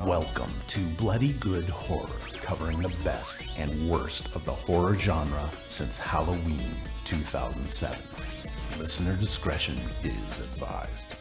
Welcome to Bloody Good Horror, covering the best and worst of the horror genre since Halloween 2007. Listener discretion is advised.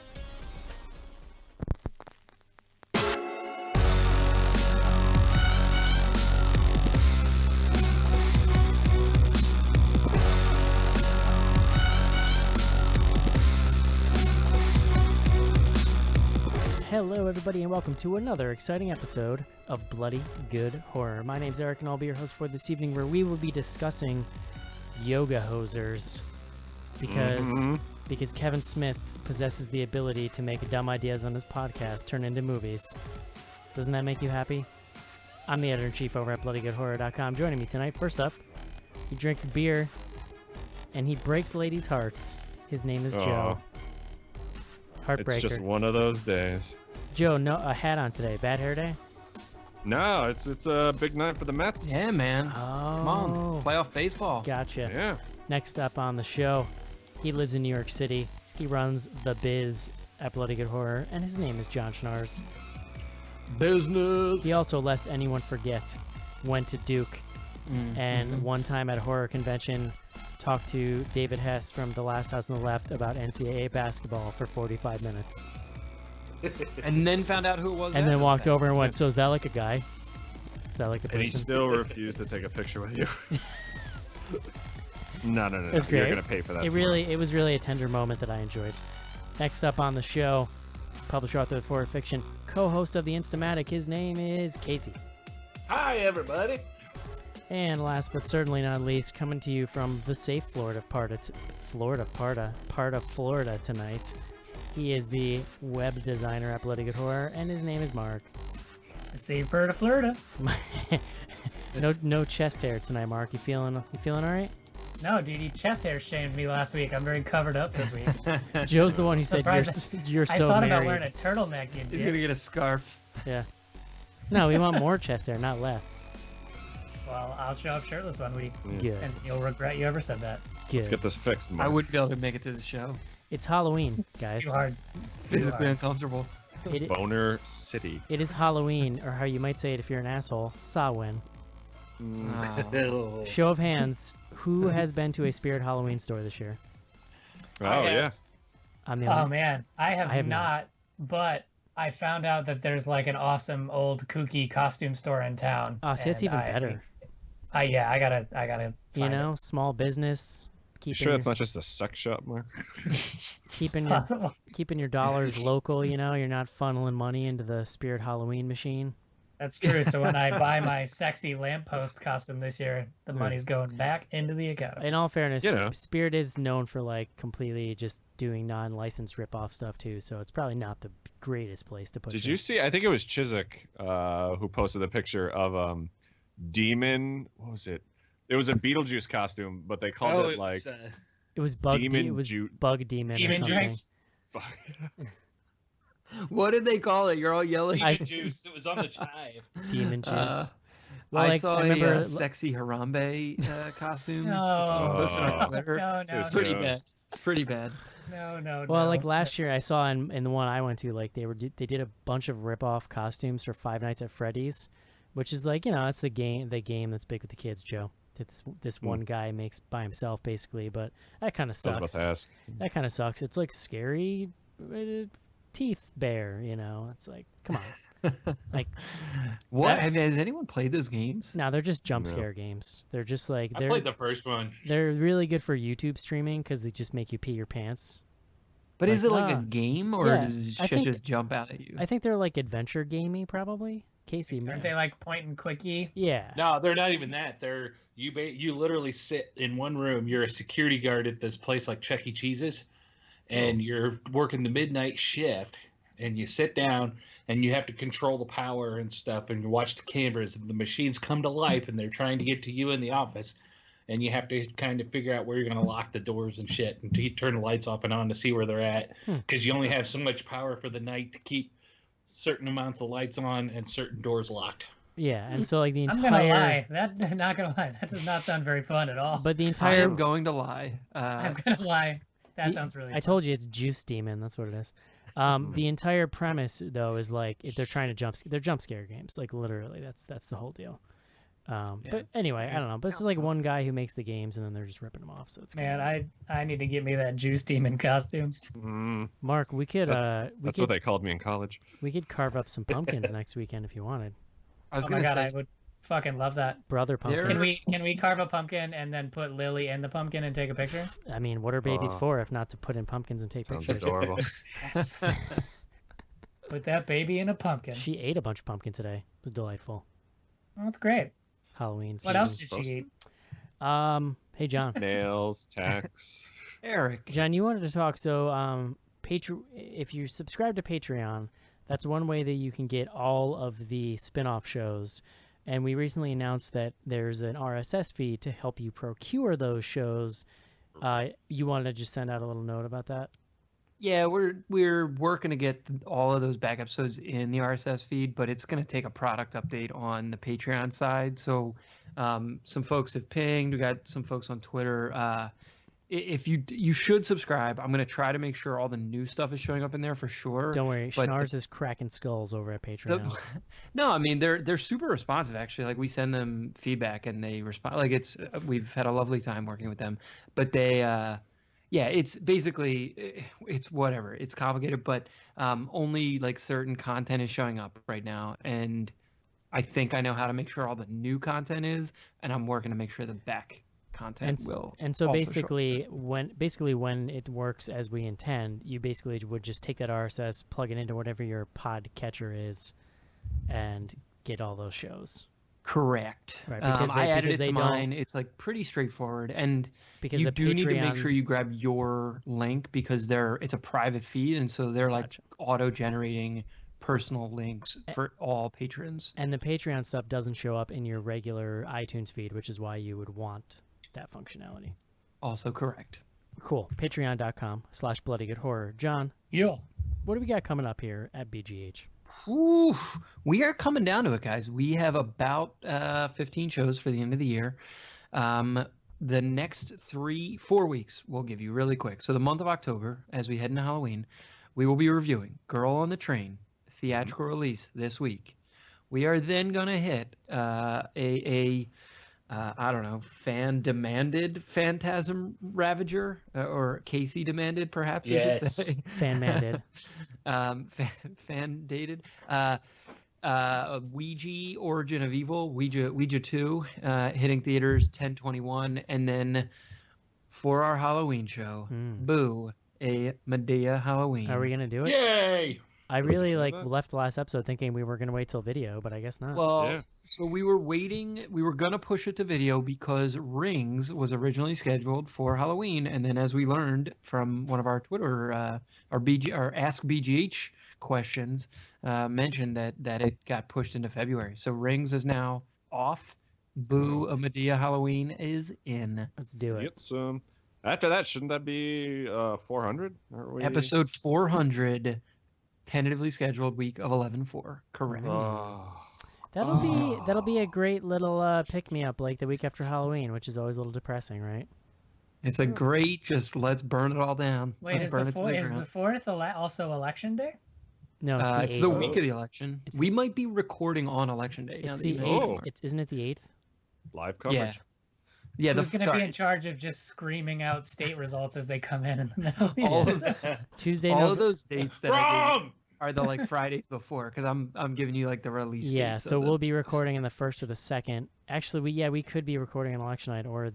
Hello everybody and welcome to another exciting episode of Bloody Good Horror. My name's Eric and I'll be your host for this evening, where we will be discussing yoga hosers because Kevin Smith possesses the ability to make dumb ideas on his podcast turn into movies. Doesn't that make you happy? I'm the editor-in-chief over at bloodygoodhorror.com. Joining me tonight, first up, he drinks beer and he breaks ladies' hearts. His name is Joe. Heartbreaker. It's just one of those days. Joe, no, a hat on today. Bad hair day? No, it's a big night for the Mets. Yeah, man. Oh. Come on. Playoff baseball. Gotcha. Yeah. Next up on the show, he lives in New York City. He runs The Biz at Bloody Good Horror, and his name is John Schnars. Business. He also, lest anyone forget, went to Duke, and one time at a horror convention, talked to David Hess from The Last House on the Left about NCAA basketball for 45 minutes. And then found out who it was. And then walked over and went, so is that like a guy? Is that like a person? And he still refused to take a picture with you. No. It was great. You're going to pay for that. It was really a tender moment that I enjoyed. Next up on the show, publisher, author of horror fiction, co-host of the Instamatic, his name is Casey. Hi, everybody. And last but certainly not least, coming to you from the safe part of Florida tonight, he is the web designer at Bloody Good Horror, and his name is Mark. The safe part of Florida. No chest hair tonight, Mark. You feeling all right? No, dude, you chest hair shamed me last week. I'm very covered up this week. Joe's the one who said you're so I thought married. about wearing a turtleneck. He's going to get a scarf. Yeah. No, we want more chest hair, not less. Well, I'll show up shirtless one week, Good. and you'll regret you ever said that. Good. Let's get this fixed, Mark. I wouldn't be able to make it to the show. It's Halloween, guys. Too hard. Physically uncomfortable. Boner City. It is Halloween, or how you might say it if you're an asshole, Samhain. Oh. Show of hands, who has been to a Spirit Halloween store this year? Oh, yeah. I'm the Oh only. man, I have not. not, but I found out that there's like an awesome old kooky costume store in town. Oh, see, that's and even better. I gotta. You find know, it. small business. You sure it's not just a sex shop, Mark? Keeping Possible. your dollars local. You know, you're not funneling money into the Spirit Halloween machine. That's true. So when I buy my sexy lamppost costume this year, the money's going back into the account. In all fairness, You know. Spirit is known for like completely just doing non-licensed rip-off stuff too. So it's probably not the greatest place to put. Did you see? I think it was Chiswick who posted the picture of Demon. What was it? It was a Beetlejuice costume, but they called it like It was bug. Demon It was Ju- bug demon. Demon or something. drinks. What did they call it? You're all yelling. I- Demon juice. It was on the chive. Demon juice. Uh, Well, I like, saw I remember a sexy Harambe costume. No. Someone posted on Oh. Twitter. No, It's no. pretty bad. It's pretty bad. No. Well, like last year, I saw in the one I went to, like they did a bunch of rip-off costumes for Five Nights at Freddy's, which is like, you know, it's the game that's big with the kids, Joe. That this one guy makes by himself, basically. But that kind of I was sucks. about to ask. That kind of sucks. It's like scary teeth bear, you know. It's like, come on. Like, What? That- Has anyone played those games? no, they're just jump No. scare games. They're just like I played the first one. they're really good for YouTube streaming because they just make you pee your pants. But is it Like, like a game, or yeah, does I shit think- just jump out at you? I think they're like adventure gamey, probably. Casey, Aren't they like point and clicky? yeah. No, they're not even that. They're you literally sit in one room. You're a security guard at this place like Chuck E. Cheese's, and you're working the midnight shift. And you sit down, and you have to control the power and stuff, and you watch the cameras, and the machines come to life, and they're trying to get to you in the office, and you have to kind of figure out where you're going to lock the doors and shit, and turn the lights off and on to see where they're at, because you only have so much power for the night to keep certain amounts of lights on and certain doors locked. Yeah, and so like the I'm gonna entire lie. Not gonna lie. That does not sound very fun at all. but the I entire am going to lie. I'm gonna lie. That sounds really. I told you it's Juice Demon, that's what it is. The entire premise though is like if they're trying to they're jump scare games, like literally. That's the whole deal. But anyway, I don't know. But this is like one guy who makes the games, and then they're just ripping them off. So it's Man, kinda... I need to get me that Juice Demon costume. Mark, we could That's what they called me in college. we could carve up some pumpkins next weekend if you wanted. I was Oh my gonna god, say, I would fucking love that. Brother pumpkins. Can we carve a pumpkin and then put Lily in the pumpkin and take a picture? I mean, what are babies for if not to put in pumpkins and take Sounds pictures? adorable. Yes. Put that baby in a pumpkin. She ate a bunch of pumpkin today. It was delightful. Oh, that's great. Halloween What season. else did she eat? Hey John. Nails, tacks. Eric. John, you wanted to talk. So, if you subscribe to Patreon, that's one way that you can get all of the spin-off shows. And we recently announced that there's an RSS feed to help you procure those shows. You wanted to just send out a little note about that? Yeah, we're working to get all of those back episodes in the RSS feed, but it's going to take a product update on the Patreon side. So some folks have pinged. We got some folks on Twitter. If you should subscribe. I'm going to try to make sure all the new stuff is showing up in there for sure. Don't worry, but Schnars is cracking skulls over at Patreon. No, I mean they're super responsive actually. Like we send them feedback and they respond. Like we've had a lovely time working with them. But they yeah, it's basically it's whatever. It's complicated, but only like certain content is showing up right now, and I think I know how to make sure all the new content is, and I'm working to make sure the back content will. And so also basically, when it works as we intend, you basically would just take that RSS, plug it into whatever your pod catcher is, and get all those shows. Correct. Right, I added it to mine. It's like pretty straightforward, and because you do Patreon... need to make sure you grab your link because it's a private feed, and so they're like auto-generating personal links for all patrons. And the Patreon stuff doesn't show up in your regular iTunes feed, which is why you would want that functionality. Also correct. Cool. Patreon.com/bloodygoodhorror. John, what do we got coming up here at BGH? Ooh, we are coming down to it, guys. We have about 15 shows for the end of the year. The next 4 weeks we'll give you really quick. So the month of October, as we head into Halloween, we will be reviewing Girl on the Train, theatrical release this week. We are then going to hit I don't know, fan-demanded Phantasm Ravager, or Casey demanded, perhaps we should say. Fan-manded. Fan-dated. Ouija, Origin of Evil, Ouija 2, hitting theaters 10/21, and then for our Halloween show, Boo, a Medea Halloween. Are we going to do it? Yay! I really left the last episode thinking we were going to wait till video, but I guess not. Well, so we were waiting. We were going to push it to video because Rings was originally scheduled for Halloween. And then as we learned from one of our Twitter, our Ask BGH questions, mentioned that it got pushed into February. So Rings is now off. Boo, a Medea Halloween is in. Let's do it. It's, after that, shouldn't that be 400? Episode 400. Tentatively scheduled week of 11/4. Correct. That'll be a great little pick me up like the week after Halloween, which is always a little depressing, right? It's a great just let's burn it all down. Wait, let's is burn the, it to fourth, the is ground. the 4th also election day? No, it's the 8th. It's the week of the election. We might be recording on election day. It's the 8th. Isn't it the 8th? Live coverage. Yeah. Who's going to be in charge of just screaming out state results as they come in the middle? All of Tuesday. All of those dates that I gave you are the like Fridays before, because I'm giving you like the release. Yeah, dates so we'll be recording in the 1st or the 2nd. Actually, we could be recording on election night or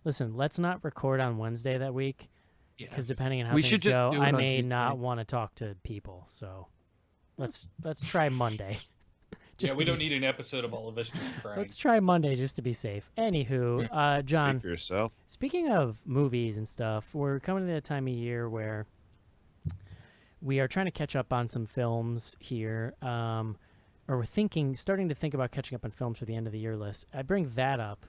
listen, let's not record on Wednesday that week, because depending on how things go, I may not want to talk to people. So let's try Monday. We don't need an episode of all of us just crying. Let's try Monday just to be safe. Anywho, John, Speak for yourself. Speaking of movies and stuff, we're coming to the time of year where we are trying to catch up on some films here, or we're starting to think about catching up on films for the end of the year list. I bring that up.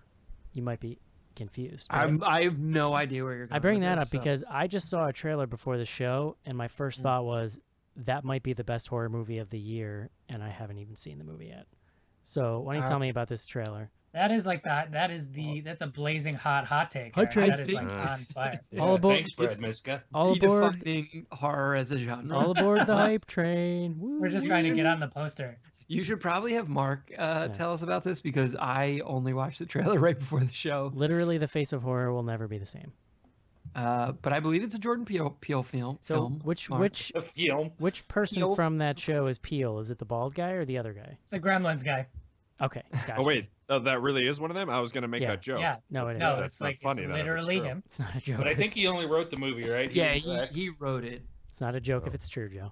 You might be confused. I have no idea where you're going. I bring that up because I just saw a trailer before the show, and my first thought was that might be the best horror movie of the year, and I haven't even seen the movie yet. So why don't you tell me about this trailer? That is like that's a blazing hot take. Hype Aaron. train. That is like Uh, on fire. All aboard- Thanks, Brad it's- Miska. All aboard, Redefining horror as a genre. all aboard the hype train. Woo, We're just trying to get on the poster. You should probably have Mark tell us about this because I only watched the trailer right before the show. Literally, the face of horror will never be the same. But I believe it's a Jordan Peele film. So film, which Mark. which The film. which person Peele? from that show is Peel? Is it the bald guy or the other guy? It's the Gremlins guy. Okay, gotcha. Oh wait, that really is one of them. I was gonna make Yeah. that joke. Yeah. No, it is. No, That's it's not like funny it's then if it's literally true. him. It's not a joke. But I if think it's, he only wrote the movie, right? Yeah, didn't direct. he wrote it. it's not a joke if Oh. it's true, Joe.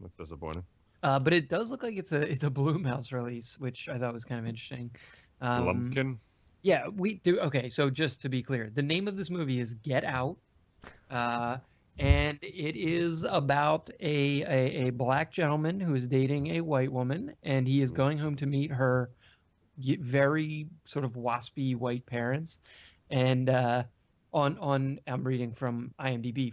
That's disappointing. But it does look like it's a Blumhouse release, which I thought was kind of interesting. Lumpkin. Yeah, we do. Okay, so just to be clear, the name of this movie is Get Out, and it is about a black gentleman who is dating a white woman, and he is going home to meet her very sort of waspy white parents, and on I'm reading from IMDb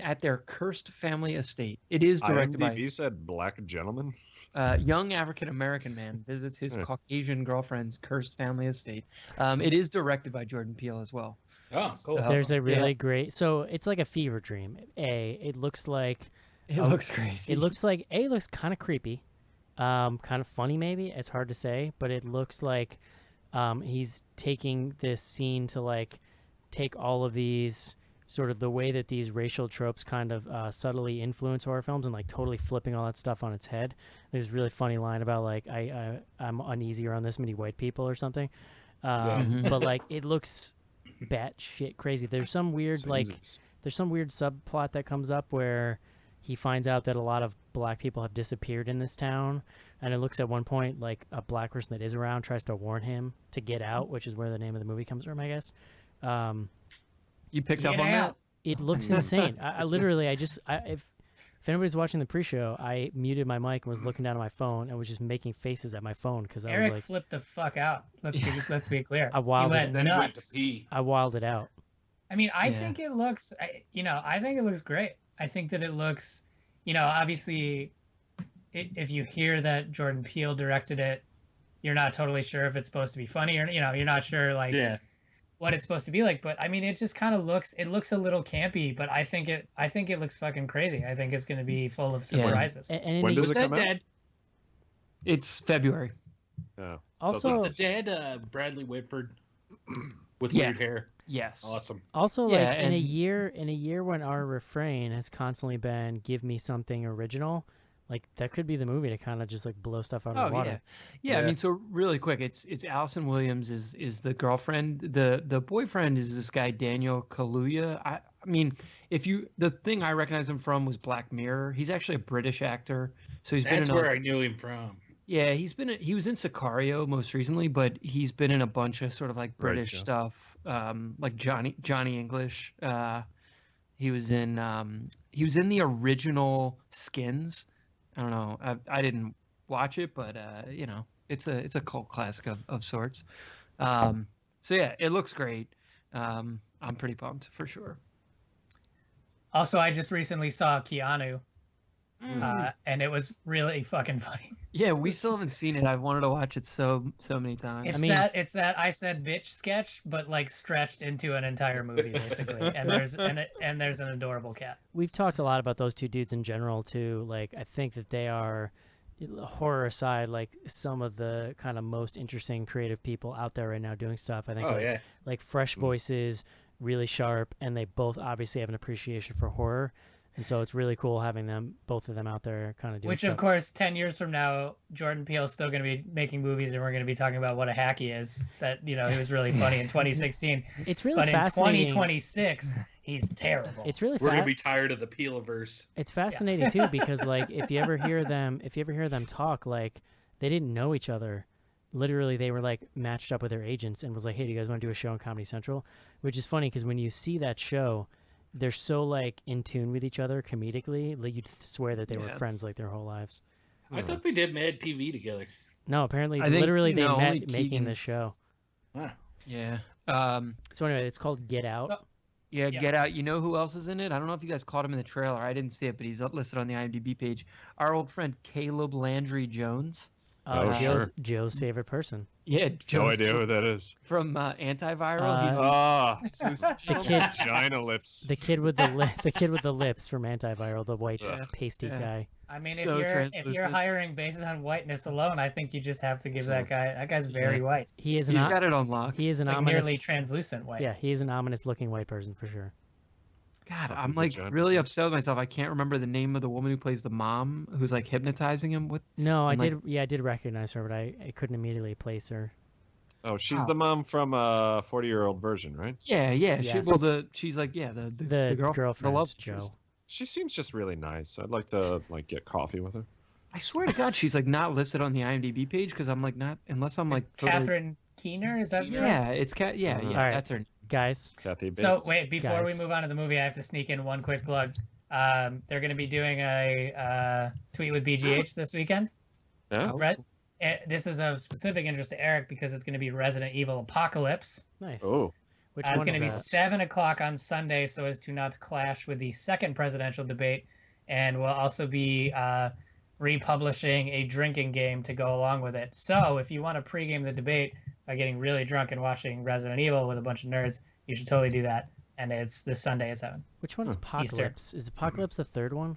at their cursed family estate. It is directed IMDb said black gentleman. by young African American man visits his Yeah. Caucasian girlfriend's cursed family estate. It is directed by Jordan Peele as well. Oh, cool. So- There's a yeah. really great. So it's like a fever dream. It looks like It Oh, looks crazy. it looks like it looks kind of creepy, kind of funny maybe. It's hard to say, but it looks like he's taking this scene to like take all of these sort of the way that these racial tropes kind of subtly influence horror films and like totally flipping all that stuff on its head. There's a really funny line about like I'm uneasy around this many white people or something. Mhm. But like it looks batshit crazy. There's some weird there's some weird subplot that comes up where he finds out that a lot of black people have disappeared in this town, and it looks at one point like a black person that is around tries to warn him to get out, which is where the name of the movie comes from, I guess. You picked up Get on out. It looks insane. I literally, if anybody's watching the pre-show, I muted my mic and was looking down at my phone and was just making faces at my phone because I was Eric like, flipped the fuck out. Let's be clear. I wilded he went it. Then he went to nuts. pee. I wilded out. I mean, I Yeah. think it looks, I think it looks great. I think that it looks, obviously, if you hear that Jordan Peele directed it, you're not totally sure if it's supposed to be funny or, you're not sure like Yeah. what it's supposed to be like. But I mean, it just kind of looks a little campy, but I think it looks fucking crazy. I think it's going to be full of Yeah. surprises. And in When a- does it That come out? dead. It's February. Oh. also, The dead Bradley Whitford with Yeah. weird hair. Yes. Awesome. Also, Yeah, like in a and- year when our refrain has constantly been "Give me something original," like that could be the movie to kind of just like blow stuff out of Oh the water. yeah. I Yeah. mean, so really quick, it's Allison Williams is the girlfriend. The boyfriend is this guy Daniel Kaluuya. I mean, the thing I recognize him from was Black Mirror. He's actually a British actor, so he's That's been in where I knew him from. yeah, he was in Sicario most recently, but he's been in a bunch of sort of like Right, British yeah. stuff, like Johnny English. He was in the original Skins. I don't know. I didn't watch it, but it's a cult classic of sorts. So yeah, it looks great. I'm pretty pumped for sure. Also, I just recently saw Keanu, Mm. and it was really fucking funny. Yeah, we still haven't seen it. I've wanted to watch it so many times. It's mean- it's that I said bitch sketch, but like stretched into an entire movie basically. And there's an adorable cat. We've talked a lot about those two dudes in general too. Like I think that they are, horror aside, like some of the kind of most interesting creative people out there right now doing stuff. I think Oh like, yeah. like fresh voices, really sharp, and they both obviously have an appreciation for horror. And so it's really cool having both of them out there kind of doing Which stuff. of course 10 years from now, Jordan Peele's still gonna be making movies and we're gonna be talking about what a hack he is. That he was really funny in 2016. It's really But in fascinating. 2026, he's terrible. It's really We're gonna be tired of the Peeliverse. It's fascinating too because like if you ever hear them talk, like they didn't know each other. Literally, they were like matched up with their agents and was like, "Hey, do you guys want to do a show on Comedy Central?" Which is funny because when you see that show, they're so like in tune with each other comedically, like you'd swear that they were Yeah. friends like their whole lives. I thought they did Mad TV together. No, apparently, I think, literally, they no, met only making Keegan- the show. Wow. Yeah. So anyway, it's called Get Out. So- Yeah, Yeah. Get Out. You know who else is in it? I don't know if you guys caught him in the trailer. I didn't see it, but he's listed on the IMDb page. Our old friend Caleb Landry Jones. Oh, sure. Joe's favorite person. Yeah, No Joe's idea who that is. from Antiviral. He's Ah, The kid, vagina lips. the kid with the kid with the lips from Antiviral, the white Yeah. pasty Yeah. guy. I mean, So if you're translucent. hiring based on whiteness alone, I think you just have to give that guy. That guy's very Yeah. white. He is He's an got it on lock. he is an Like ominous. nearly translucent white. Yeah, he is an ominous looking white person for sure. God, Fucking I'm like vagina. really upset with myself. I can't remember the name of the woman who plays the mom who's like hypnotizing him with. No, I And, like- did. Yeah, I did recognize her, but I couldn't immediately place her. Oh, she's Wow. the mom from 40-year-old version, right? Yeah. Yes. She's like the The girlfriend, the love Joe. interest. She seems just really nice. I'd like to get coffee with her. I swear to God, she's like not listed on the IMDb page because I'm like not unless I'm like totally. Catherine Keener, is that? Yeah, it's cat. Yeah, yeah, Alright. that's her. Guys, Kathy Bates. So wait, before we Guys. move on to the movie, I have to sneak in one quick plug. They're going to be doing a tweet with BGH this weekend. Yeah? This is of specific interest to Eric because it's going to be Resident Evil Apocalypse. nice. Oh, Which It's one going to be is that? 7 o'clock on Sunday, so as to not clash with the second presidential debate, and we'll also be republishing a drinking game to go along with it. So if you want to pregame the debate by getting really drunk and watching Resident Evil with a bunch of nerds, you should totally do that. And it's this Sunday at 7. Which one's Huh. Apocalypse? Is Apocalypse the third one?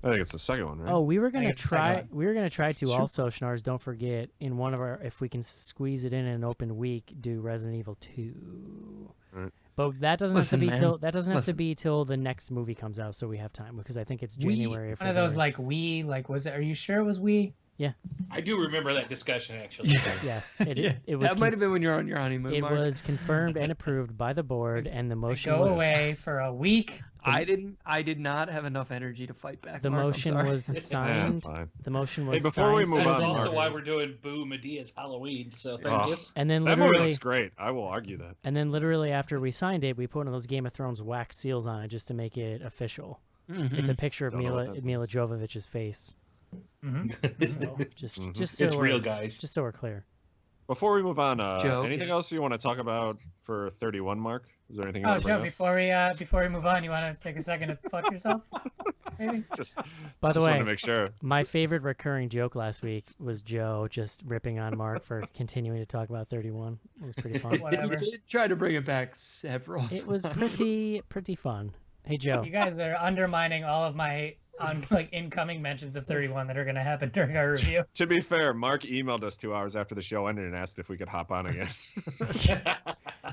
I think it's the second one, right? Oh, we were gonna it's the second try. one. We were gonna try to Sure. also, Schnars. Don't forget, in one of our, if we can squeeze it in an open week, do Resident Evil 2. Right. But that doesn't Listen, have to be man. till that doesn't have to Listen. be till the next movie comes out, so we have time because I think it's We- January. or One of those February. was it? Are you sure it was we? I do remember that discussion actually. Yes, Yeah, it was. that might have been when you're on your honeymoon. It Mark. was confirmed and approved by the board, and the motion Go was away for a week. I did not have enough energy to fight back. the Mark, I'm motion sorry. was Yeah, signed. fine. The motion Hey, was before we signed, move sealed, on, and That's also Mark. why we're doing Boo Medea's Halloween. So thank Oh. you. And then That movie literally, looks great. I will argue that. and then literally after we signed it, we put one of those Game of Thrones wax seals on it just to make it official. Mhm. It's a picture of Don't know what Mila that Mila means. Jovovich's face. Mhm. So just Mhm. just so It's we're, real, guys. just so we're clear. Before we move on, Joe, anything yes. else you want to talk about for 31, Mark? Is there anything you Oh, want to bring Joe, before we move on, you want to take a second to fuck yourself? Maybe. up? Just, By the just way, want to make sure. my favorite recurring joke last week was Joe just ripping on Mark for continuing to talk about 31. It was pretty fun. Whatever. You did try to bring it back several. It was times. pretty fun. Hey Joe, You guys are undermining all of my incoming mentions of 31 that are going to happen during our review. To be fair, Mark emailed us 2 hours after the show ended and asked if we could hop on again.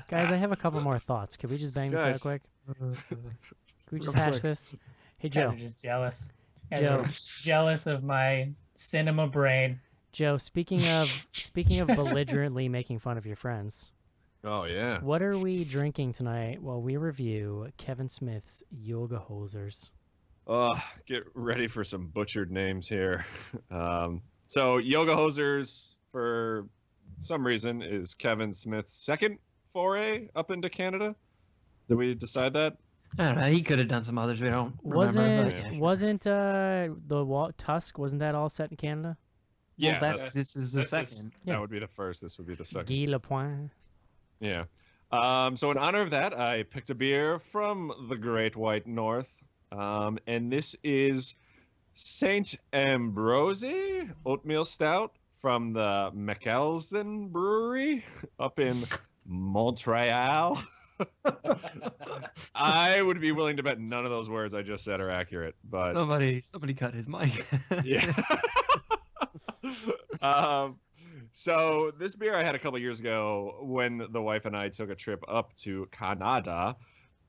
guys, I have a couple more thoughts. Could we just bang this out Guys. quick? Could we just Real hash quick. this? Hey You guys Joe, are just jealous. You guys Joe. are jealous of my cinema brain. Joe. Speaking of belligerently making fun of your friends, Oh yeah. what are we drinking tonight while we review Kevin Smith's Yoga Hosers? Get ready for some butchered names here. So Yoga Hosers, for some reason, is Kevin Smith's second foray up into Canada. Did we decide that? I don't know. He could have done some others. We don't remember. but- Wasn't the Tusk? Wasn't that all set in Canada? Yeah, that's this is the that's just- second. Yeah. that would be the first. This would be the second. Guy Lapointe. Yeah. So in honor of that, I picked a beer from the Great White North, and this is Saint Ambrosie Oatmeal Stout from the McAlzen Brewery up in Montreal. I would be willing to bet none of those words I just said are accurate, but Somebody cut his mic. yeah. So this beer I had a couple years ago when the wife and I took a trip up to Canada.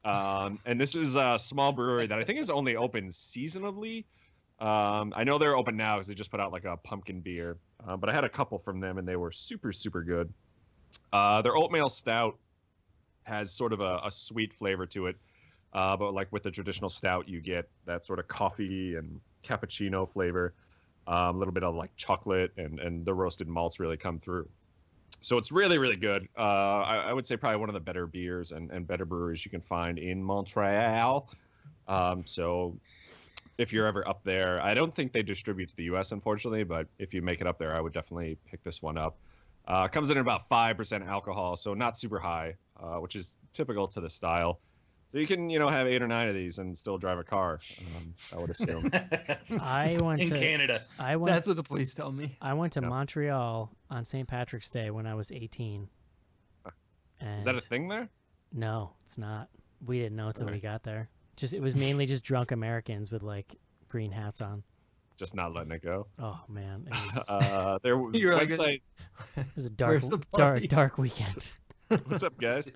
And this is a small brewery that I think is only open seasonally. I know they're open now because they just put out like a pumpkin beer. But I had a couple from them and they were super, super good. Their oatmeal stout has sort of a sweet flavor to it. But like with the traditional stout, you get that sort of coffee and cappuccino flavor. A little bit of like chocolate and the roasted malts really come through. So it's really, really good. I would say probably one of the better beers and better breweries you can find in Montreal. So if you're ever up there, I don't think they distribute to the US, unfortunately, but if you make it up there, I would definitely pick this one up. Comes in at about 5% alcohol, so not super high, which is typical to the style. So you can, have 8 or 9 of these and still drive a car. I would assume. I went in to Canada. That's what the police tell me. I went to Yeah. Montreal on St. Patrick's Day when I was 18. Is that a And thing there? No, it's not. We didn't know until we Alright. got there. It was mainly just drunk Americans with like green hats on. Just not letting it go. Oh man, it Their You're like, website. was a dark, Where's the dark, party? dark weekend. What's up, guys?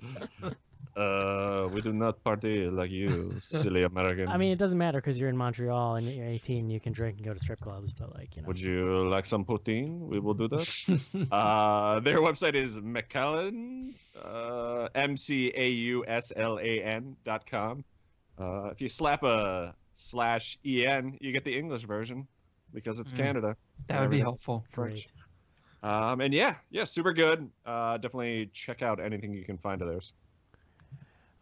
We do not party like you, silly American. I mean, it doesn't matter because you're in Montreal and you're 18. You can drink and go to strip clubs, but like Would you like some poutine? We will do that. Their website is McCallan, MCAUSLAN.com. If you slap a /EN, you get the English version because it's Canada. That would be Everything. helpful. great. And yeah, super good. Definitely check out anything you can find of theirs.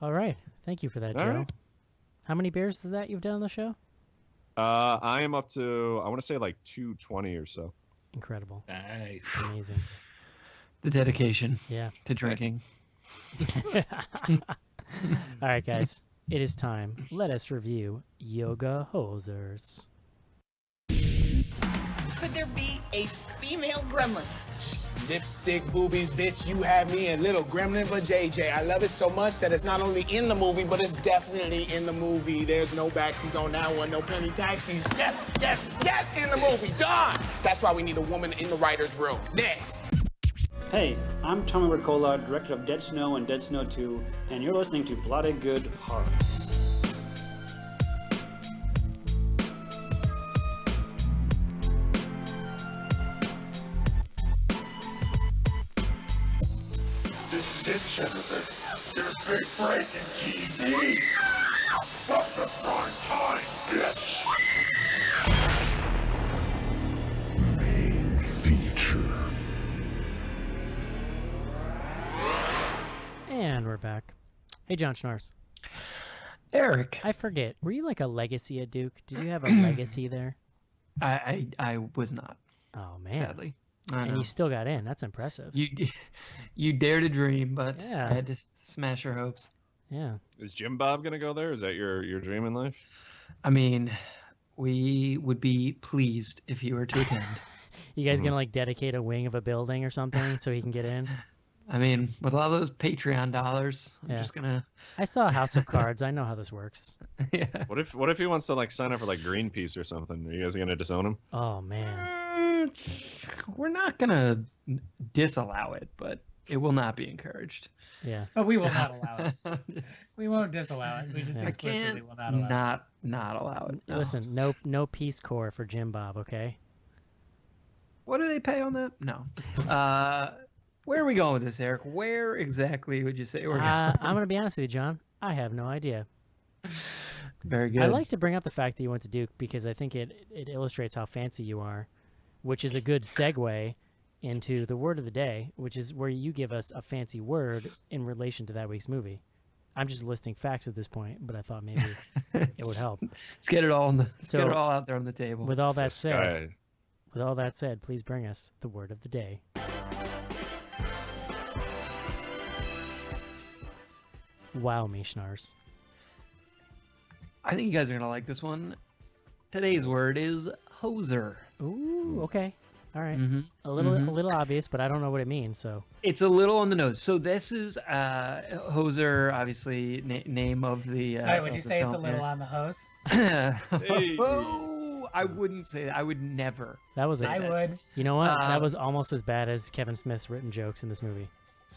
All right, thank you for that, All Joe. right. How many beers is that you've done on the show? I am up to, I want to say like 220 or so. Incredible, Nice. amazing. The dedication Yeah. to drinking. All right, guys, it is time. Let us review Yoga Hosers. Could there be a female gremlin? Lipstick, boobies, bitch, you have me and little gremlin for JJ. I love it so much that it's not only in the movie, but it's definitely in the movie. There's no backsies on that one, no penny taxis. Yes, yes, yes, in the movie. Done! That's why we need a woman in the writer's room. Next. Hey, I'm Tommy Ricola, director of Dead Snow and Dead Snow 2, and you're listening to Bloody Good Horror. This is it, Jennifer. There's big breaking TV. From the prime time, bitch. Main feature. And we're back. Hey, John Schnars. Eric, I forget. Were you like a legacy at Duke? Did you have a legacy there? I was not, Oh man. sadly. I And know. you still got in. That's impressive. You dare to dream, but Yeah. I had to smash your hopes. Yeah. Is Jim Bob gonna go there? Is that your dream in life? I mean, we would be pleased if you were to attend. You guys gonna like dedicate a wing of a building or something so he can get in? I mean, with all those Patreon dollars, I'm Yeah. just gonna. I saw House of Cards. I know how this works. Yeah. What if he wants to like sign up for like Greenpeace or something? Are you guys gonna disown him? Oh man. We're not gonna disallow it, but it will not be encouraged. Yeah. But we will not allow it. We won't disallow it. We just Yeah. I explicitly can't will not allow it. not allow it. no. Listen, no Peace Corps for Jim Bob, okay? What do they pay on that? No. Where are we going with this, Eric? Where exactly would you say we're going? I'm gonna be honest with you, John. I have no idea. Very good. I like to bring up the fact that you went to Duke because I think it illustrates how fancy you are, which is a good segue into the word of the day, which is where you give us a fancy word in relation to that week's movie. I'm just listing facts at this point, but I thought maybe it would help. Let's get it all on the. Let's get So, it all out there on the table. With all that This said, guy- with all that said, please bring us the word of the day. Wow, me Schnars. I think you guys are gonna like this one. Today's word is hoser. Ooh, okay. All right. Mm-hmm. A little obvious, but I don't know what it means, so It's a little on the nose. So this is hoser, obviously name of the. Sorry, would of you the say it's a film little here. on the hose? Hey. Oh, I wouldn't say that. I would never. that was I it. would. You know what? Uh, That was almost as bad as Kevin Smith's written jokes in this movie.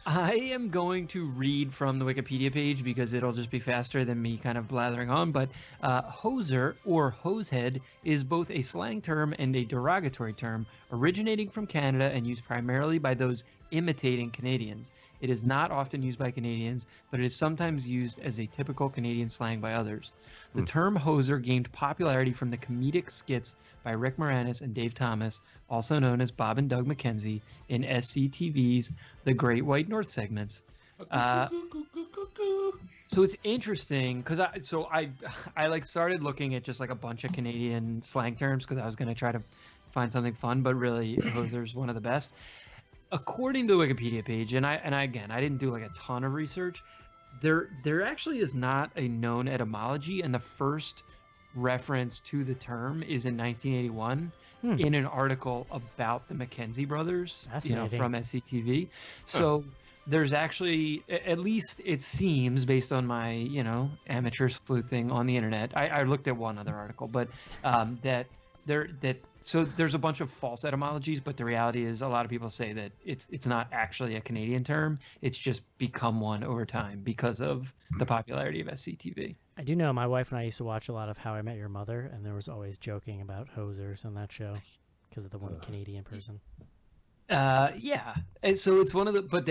I am going to read from the Wikipedia page because it'll just be faster than me kind of blathering on. But hoser or hosehead is both a slang term and a derogatory term originating from Canada and used primarily by those imitating Canadians. It is not often used by Canadians, but it is sometimes used as a typical Canadian slang by others. The term hoser gained popularity from the comedic skits by Rick Moranis and Dave Thomas, also known as Bob and Doug McKenzie, in SCTV's The Great White North segments. So it's interesting because I like started looking at just like a bunch of Canadian slang terms because I was going to try to find something fun, but really hoser's one of the best. According to the Wikipedia page, and I again, I didn't do like a ton of research. there actually is not a known etymology, and the first reference to the term is in 1981 in an article about the Mackenzie brothers, from SCTV. So there's actually, at least it seems, based on my amateur sleuthing on the internet. I looked at one other article, but so there's a bunch of false etymologies, but the reality is a lot of people say that it's not actually a Canadian term. It's just become one over time because of the popularity of SCTV. I do know my wife and I used to watch a lot of How I Met Your Mother, and there was always joking about hosers on that show because of the one Canadian person. Yeah. And so it's one of the, but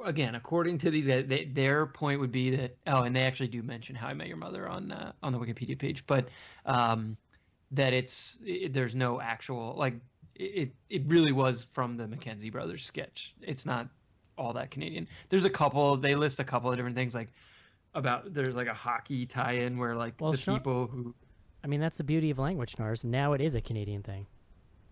again, according to these, their point would be that, and they actually do mention How I Met Your Mother on the Wikipedia page, but that there's no actual, it really was from the Mackenzie brothers sketch. It's not all that Canadian. There's they list a couple of different things, there's a hockey tie-in where people who, I mean, that's the beauty of language, Nars. Now it is a Canadian thing.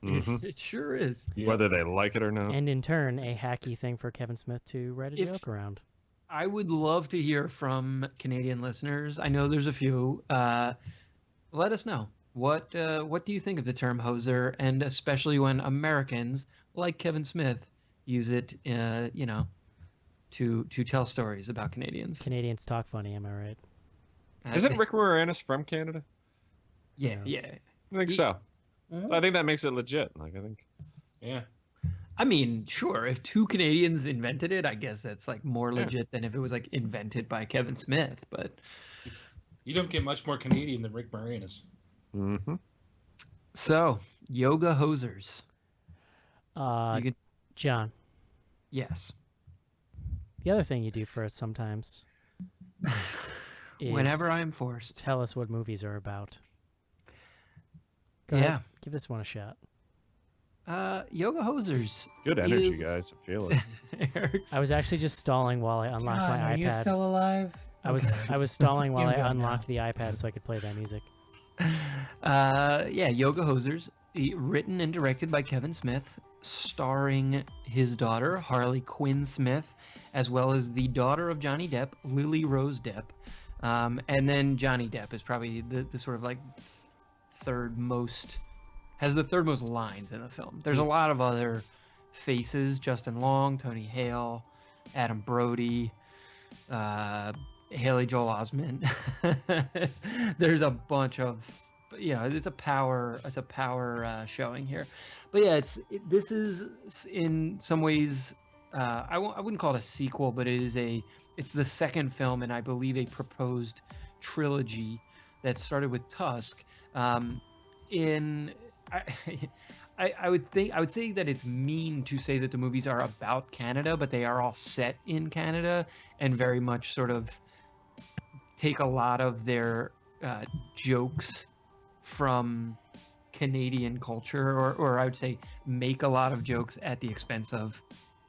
Mm-hmm. It sure is. Whether they like it or not. And in turn, a hacky thing for Kevin Smith to write a joke around. I would love to hear from Canadian listeners. I know there's a few. Let us know. What do you think of the term hoser, and especially when Americans like Kevin Smith use it, to tell stories about Canadians. Canadians talk funny, am I right? Isn't Rick Moranis from Canada? Yeah. I think so. I think that makes it legit. Yeah. I mean, sure. If two Canadians invented it, I guess that's more legit than if it was invented by Kevin Smith. But you don't get much more Canadian than Rick Moranis. Mm-hmm. So, yoga hosers. John. Yes. The other thing you do for us sometimes is whenever I'm forced. Tell us what movies are about. Go yeah. ahead. Give this one a shot. Yoga hosers. Good energy, guys. I feel it. I was actually just stalling while I unlocked my iPad. Are you still alive? I was stalling while I unlocked the iPad so I could play that music. Yoga hosers, written and directed by Kevin Smith, starring his daughter Harley Quinn Smith, as well as the daughter of Johnny Depp, Lily Rose Depp, and then Johnny Depp is probably the sort of has the third most lines in the film. There's a lot of other faces: Justin Long, Tony Hale, Adam Brody, Haley Joel Osment. There's a bunch of, it's a power showing here. But yeah, this is in some ways, I wouldn't call it a sequel, but it's the second film in, I believe, a proposed trilogy that started with Tusk. I would say that it's mean to say that the movies are about Canada, but they are all set in Canada and very much sort of take a lot of their jokes from Canadian culture, or I would say make a lot of jokes at the expense of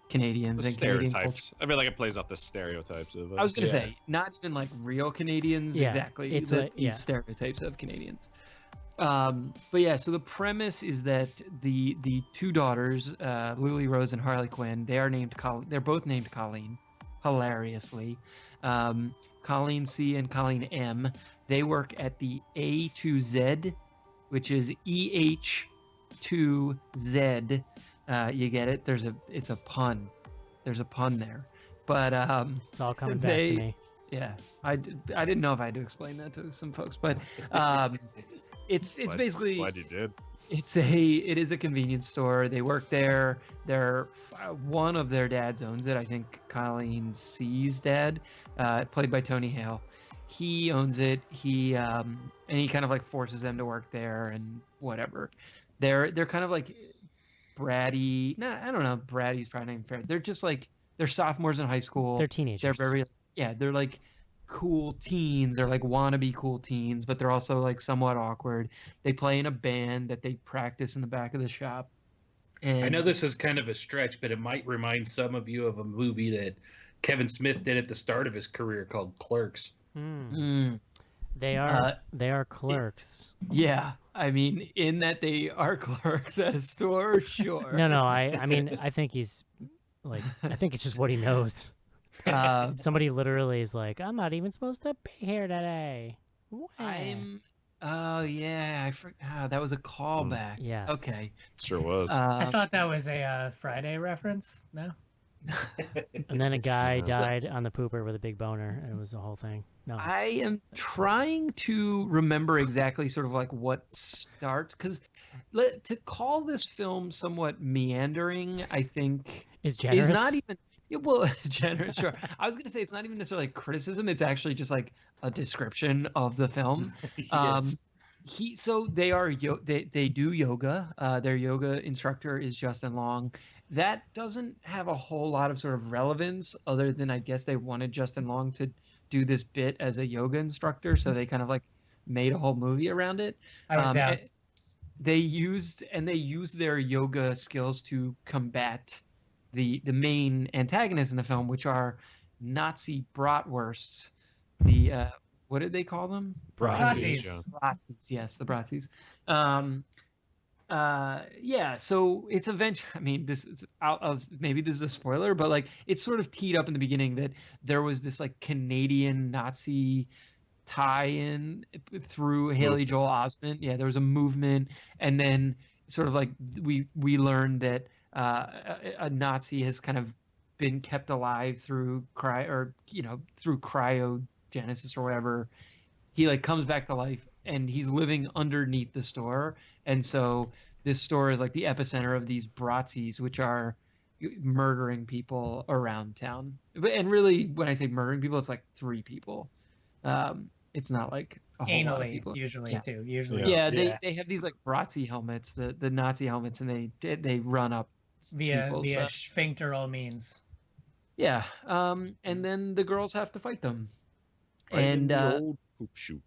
Canadians and Canadian stereotypes. I feel like it plays off the stereotypes of. I was gonna say not even real Canadians exactly. It's stereotypes of Canadians. But yeah, so the premise is that the two daughters, Lily Rose and Harley Quinn, they're both named Colleen, hilariously. Colleen C and Colleen M. They work at the A2Z, which is EH2Z. You get it? It's a pun. There's a pun there. But it's all coming back to me. Yeah, I didn't know if I had to explain that to some folks, but it's basically. Glad you did. It is a convenience store. They work there. One of their dads owns it. I think Colleen C's dad, played by Tony Hale. He owns it. And he kind of forces them to work there and whatever. They're kind of bratty. No, I don't know. Bratty's probably not even fair. They're just they're sophomores in high school. They're teenagers. They're they're cool teens, or wannabe cool teens, but they're also somewhat awkward. They play in a band that they practice in the back of the shop. And I know this is kind of a stretch, but it might remind some of you of a movie that Kevin Smith did at the start of his career called Clerks. They are clerks. Yeah, I mean, in that they are clerks at a store, sure. No, I mean, I think he's I think it's just what he knows. Somebody literally is like, I'm not even supposed to be here today. Wah. Oh yeah, I forgot. That was a callback. Yes. Okay. Sure was. I thought that was a Friday reference. No. And then a guy Yeah. died on the pooper with a big boner. It was the whole thing. No. I am trying to remember exactly sort of like what starts, because to call this film somewhat meandering, I think Is generous. is not even well generous. Sure, I was gonna say it's not even necessarily like criticism. It's actually just like a description of the film. Yes. They do yoga. Their yoga instructor is Justin Long. That doesn't have a whole lot of sort of relevance other than I guess they wanted Justin Long to do this bit as a yoga instructor, so they kind of like made a whole movie around it. I was down. They used their yoga skills to combat the main antagonists in the film, which are Nazi bratwursts. The what did they call them? Bratzies. Bratzies, yes, the Bratzies. Yeah, so it's eventually, I mean, maybe this is a spoiler, but like it's sort of teed up in the beginning that there was this like Canadian Nazi tie-in through Haley Joel Osment. Yeah, there was a movement, and then sort of like we learned that a Nazi has kind of been kept alive through cryogenesis or whatever. He like comes back to life, and he's living underneath the store, and so this store is like the epicenter of these Bratzies, which are murdering people around town. And really, when I say murdering people, it's like 3 people. It's not like a whole lot of Anally, people. usually Yeah. too. Usually Yeah, they have these like Bratzi helmets, the Nazi helmets, and they run up via people, via so- sphincteral means. Yeah, and then the girls have to fight them. Right in And the old poop shoot.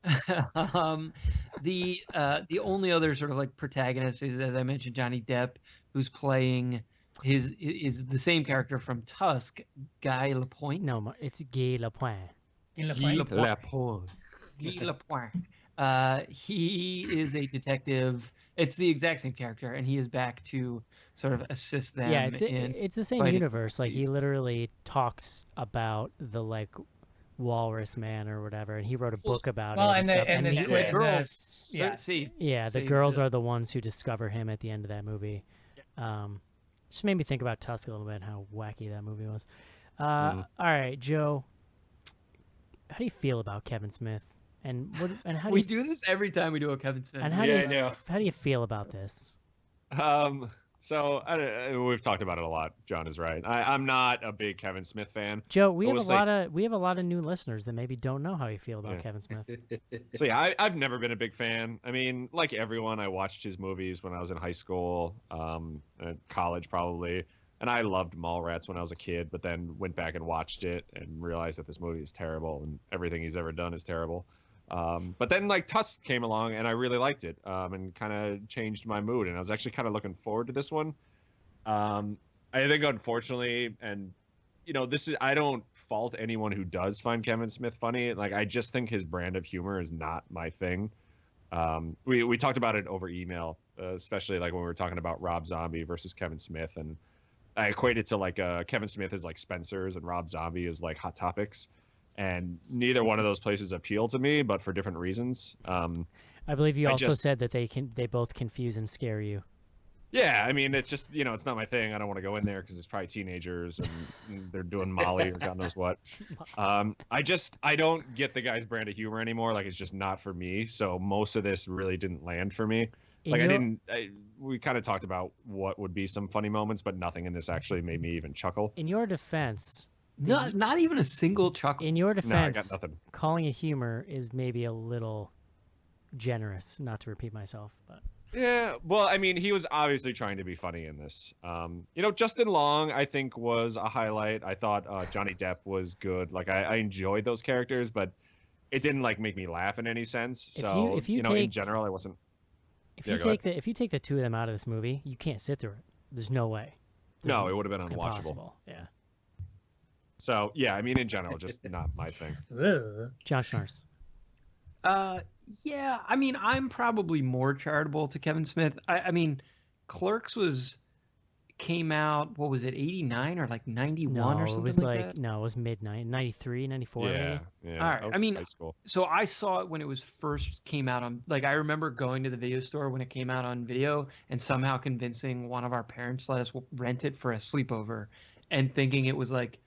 the only other sort of like protagonist is, as I mentioned, Johnny Depp, who's playing is the same character from Tusk, Guy Lapointe. No, it's Guy Lapointe. In the Guy point. Lapointe. Guy Lapointe. He is a detective. It's the exact same character, and he is back to sort of assist them. Yeah, in it's the same fighting universe. Like he these. literally talks about the like Walrus Man or whatever, and he wrote a book about Well, it. and the stuff, and the he- twin. girls, yeah. yeah, the saves girls it. are the ones who discover him at the end of that movie. Just made me think about Tusk a little bit and how wacky that movie was. All right, Joe, how do you feel about Kevin Smith? And how do We you, do this every time we do a Kevin Smith. and movie. Yeah, I know. how do you feel about this? So we've talked about it a lot. John is right. I'm not a big Kevin Smith fan. Joe, we I have will a say- lot of new listeners that maybe don't know how you feel about Yeah. Kevin Smith. So yeah, I've never been a big fan. I mean, like everyone, I watched his movies when I was in high school, college probably, and I loved Mallrats when I was a kid. But then went back and watched it and realized that this movie is terrible and everything he's ever done is terrible. But then like Tusk came along and I really liked it, and kind of changed my mood. And I was actually kind of looking forward to this one. I think unfortunately, and I don't fault anyone who does find Kevin Smith funny. Like I just think his brand of humor is not my thing. We talked about it over email, especially like when we were talking about Rob Zombie versus Kevin Smith, and I equate it to like Kevin Smith is like Spencer's and Rob Zombie is like Hot Topics. And neither one of those places appeal to me, but for different reasons. I believe you I also just- said that they both confuse and scare you. Yeah, I mean, it's just it's not my thing. I don't want to go in there because there's probably teenagers and they're doing Molly or God knows what. I don't get the guy's brand of humor anymore. Like it's just not for me. So most of this really didn't land for me. In Like your- we kind of talked about what would be some funny moments, but nothing in this actually made me even chuckle. In your defense, Not even a single chuckle. in your No, I defense, got nothing. calling it humor is maybe a little generous. Not to repeat myself, but Yeah, well, I mean, he was obviously trying to be funny in this. Justin Long, I think, was a highlight. I thought Johnny Depp was good. Like, I enjoyed those characters, but it didn't like make me laugh in any sense. So, if you in take- general, I wasn't. if Yeah, you go ahead. take the two of them out of this movie, you can't sit through it. There's no way. There's No, it would have been unwatchable. impossible. Yeah, So, yeah, I mean, in general, just not my thing. Ugh. John Schnars. Yeah, I mean, I'm probably more charitable to Kevin Smith. I mean, Clerks was came out, what was it, 89 or like 91 or No, it something was like like that? no, it was midnight, 93, 94 Yeah, maybe. yeah. All I right. was I in mean, high school. so I saw it when it was first came out on, like, I remember going to the video store when it came out on video and somehow convincing one of our parents to let us rent it for a sleepover and thinking it was like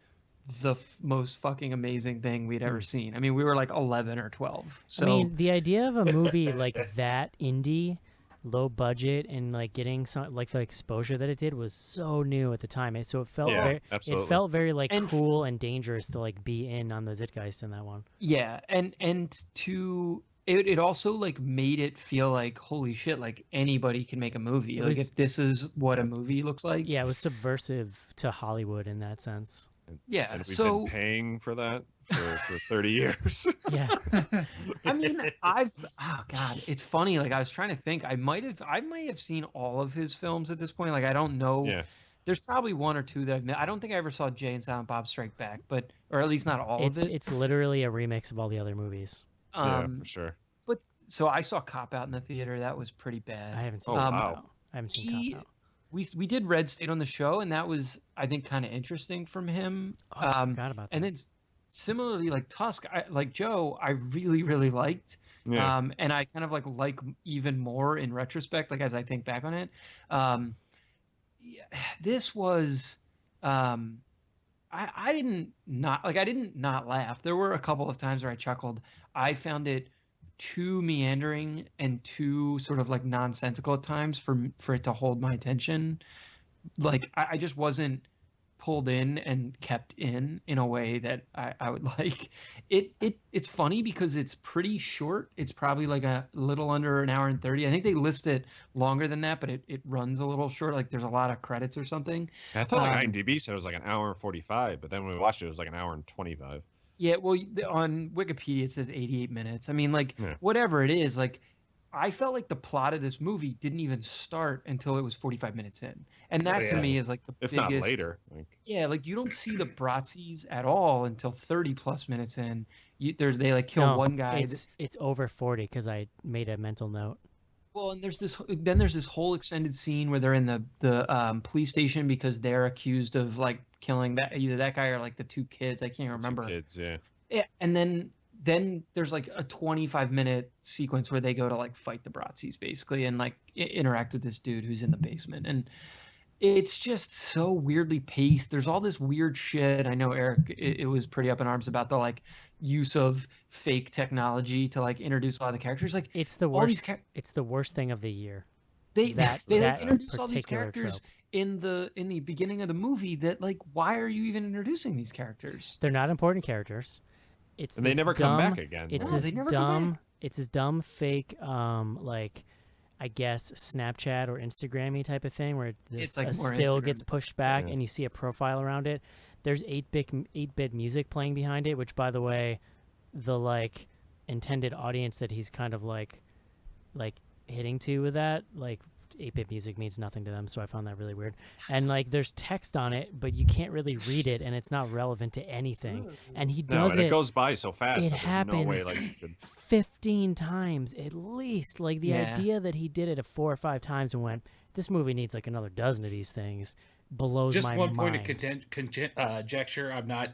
the most fucking amazing thing we'd ever seen. I mean, we were like 11 or 12. So I mean, the idea of a movie like that indie, low budget, and like getting some like the exposure that it did was so new at the time. So it felt Yeah, very, absolutely. it felt very like And- cool and dangerous to like be in on the Zeitgeist in that one. yeah, and to it also like made it feel like holy shit, like anybody can make a movie. It Like was- if this is what a movie looks like. Yeah, it was subversive to Hollywood in that sense. Yeah. And we've So been paying for that for 30 years. Yeah, I mean, oh god, it's funny. Like I was trying to think. I might have seen all of his films at this point. Like I don't know. Yeah. There's probably one or two that I've missed. I don't think I ever saw Jay and Silent Bob Strike Back, but or at least not all it's of it. it's literally a remix of all the other movies. Yeah, for sure. But so I saw Cop Out in the theater. That was pretty bad. I haven't seen Oh, Cop wow. Out. I haven't seen Cop Out. We did Red State on the show, and that was I think kind of interesting from him. Oh, I forgot about that. And then similarly, like Tusk, like Joe, I really liked. Yeah. And I kind of like even more in retrospect, like as I think back on it. Yeah, this was, I didn't not laugh. There were a couple of times where I chuckled. I found it too meandering and too sort of like nonsensical at times for it to hold my attention. Like I just wasn't pulled in and kept in a way that I would like. It's funny because it's pretty short. It's probably like a little under an hour and 30. I think they list it longer than that, but it runs a little short. Like there's a lot of credits or something. I thought like IMDb said it was like an hour and 45, but then when we watched it was like an hour and 25. Yeah, well, on Wikipedia it says 88 minutes. I mean, like Yeah. whatever it is, like I felt like the plot of this movie didn't even start until it was 45 minutes in, and that to yeah. me is like the If biggest. not later. Like, Yeah, like you don't see the Bratzies at all until 30 plus minutes in. They like kill No, one guy. It's over 40 because I made a mental note. Well, and there's this whole extended scene where they're in the police station because they're accused of like killing either that guy or like the two kids. I can't remember. two kids, yeah. Yeah, and then there's like a 25-minute sequence where they go to like fight the Bratzies basically and like interact with this dude who's in the basement, and it's just so weirdly paced. There's all this weird shit. I know Eric, it was pretty up in arms about the like use of fake technology to like introduce a lot of the characters. Like It's the all these worst. It's the worst thing of the year. they that- they that like introduce all these particular characters trope. in the beginning of the movie that like why are you even introducing these characters? They're not important characters. It's And they this never come dumb- back again. It's No, this they never come dumb. back. It's this dumb fake like. I guess Snapchat or Instagram-y type of thing where It's this like a more still Instagram gets than pushed back Yeah. and you see a profile around it. There's 8-bit music playing behind it, which by the way, the like intended audience that he's kind of like hitting to with that, like 8-bit music means nothing to them, so I found that really weird. And like there's text on it, but you can't really read it and it's not relevant to anything. And he No, does and it it goes by so fast. it that there's no way happens. like you could 15 times at least. Like the Yeah. idea that he did it 4 or 5 times and went, this movie needs like another dozen of these things, blows Just my one mind. point of conjecture. I'm not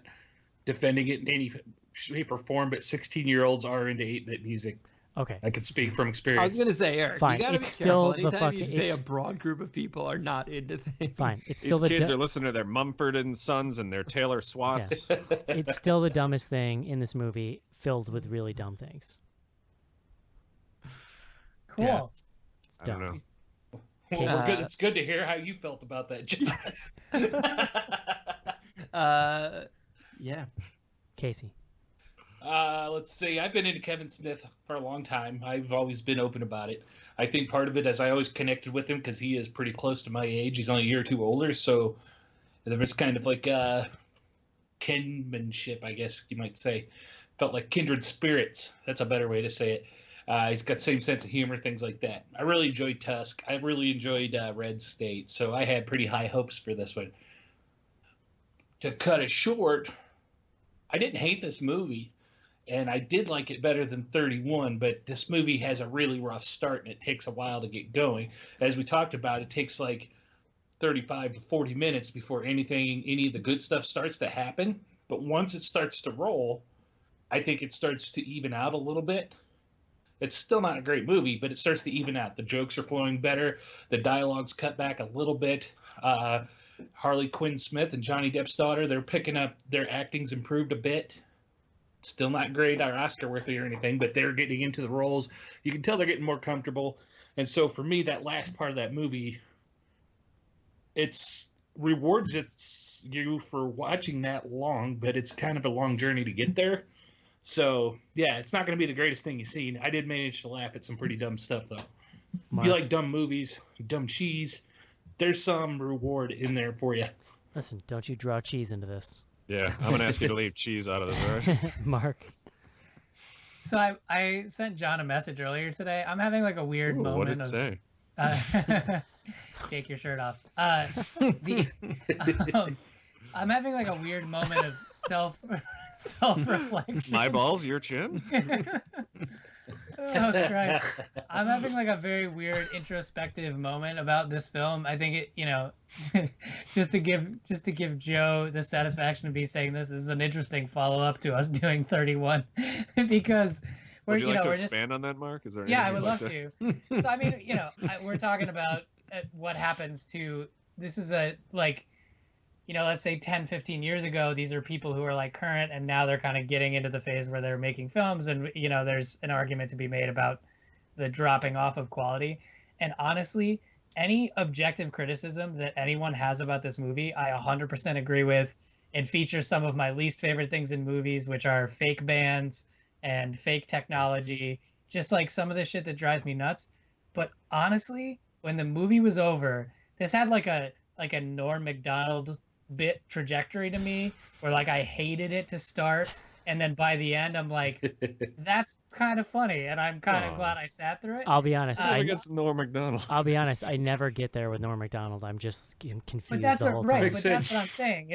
defending it in any shape or form, but 16-year-olds are into 8-bit music. Okay. I can speak from I was experience. gonna say, Eric, Fine, you gotta it's be careful. still the Anytime you fucking- say it's- a broad group of people are not into things. Fine. It's these still the kids are listening to their Mumford and Sons and their Taylor Swats. it's still the dumbest thing in this movie filled with really dumb things. Cool. Yeah. It's I don't dumb. know. Well, we're good. It's good to hear how you felt about that, John. Yeah. Casey. Let's see. I've been into Kevin Smith for a long time. I've always been open about it. I think part of it is I always connected with him because he is pretty close to my age. He's only a year or two older, so there was kind of like kinship, I guess you might say. Felt like kindred spirits. That's a better way to say it. He's got the same sense of humor, things like that. I really enjoyed Tusk. I really enjoyed Red State, so I had pretty high hopes for this one. To cut it short, I didn't hate this movie, and I did like it better than 31, but this movie has a really rough start, and it takes a while to get going. As we talked about, it takes like 35 to 40 minutes before any of the good stuff starts to happen. But once it starts to roll, I think it starts to even out a little bit. It's still not a great movie, but it starts to even out. The jokes are flowing better. The dialogue's cut back a little bit. Harley Quinn Smith and Johnny Depp's daughter, they're picking up, their acting's improved a bit. Still not great or Oscar worthy or anything, but they're getting into the roles. You can tell they're getting more comfortable. And so for me, that last part of that movie, it's rewards you for watching that long, but it's kind of a long journey to get there. So yeah, it's not going to be the greatest thing you've seen. I did manage to laugh at some pretty dumb stuff though. If you like dumb movies, dumb cheese, there's some reward in there for you. Listen, don't you draw cheese into this. Yeah, I'm gonna ask you to leave cheese out of this, right? Mark. So I sent John a message earlier today. I'm having like a weird moment. What did it say? Take your shirt off. I'm having like a weird moment of self-reflection. My balls, your chin? Oh, Christ. I'm having like a very weird introspective moment about this film. I think it, just to give Joe the satisfaction of me saying this is an interesting follow-up to us doing 31 because we're, would you like to we're expand on that, Mark? Is there yeah, I anything would you'd love like to. So I mean, we're talking about what happens to, this is a, like, let's say 10, 15 years ago, these are people who are like current, and now they're kind of getting into the phase where they're making films, and there's an argument to be made about the dropping off of quality. And honestly, any objective criticism that anyone has about this movie, I 100% agree with. It features some of my least favorite things in movies, which are fake bands and fake technology, just like some of the shit that drives me nuts. But honestly, when the movie was over, this had like a Norm Macdonald bit trajectory to me, where like I hated it to start, and then by the end I'm like, that's kind of funny, and I'm kind of glad I sat through it. I'll be honest. against Norm Macdonald. I'll be honest. I never get there with Norm Macdonald. I'm just confused But that's the whole right. time. But that's what I'm saying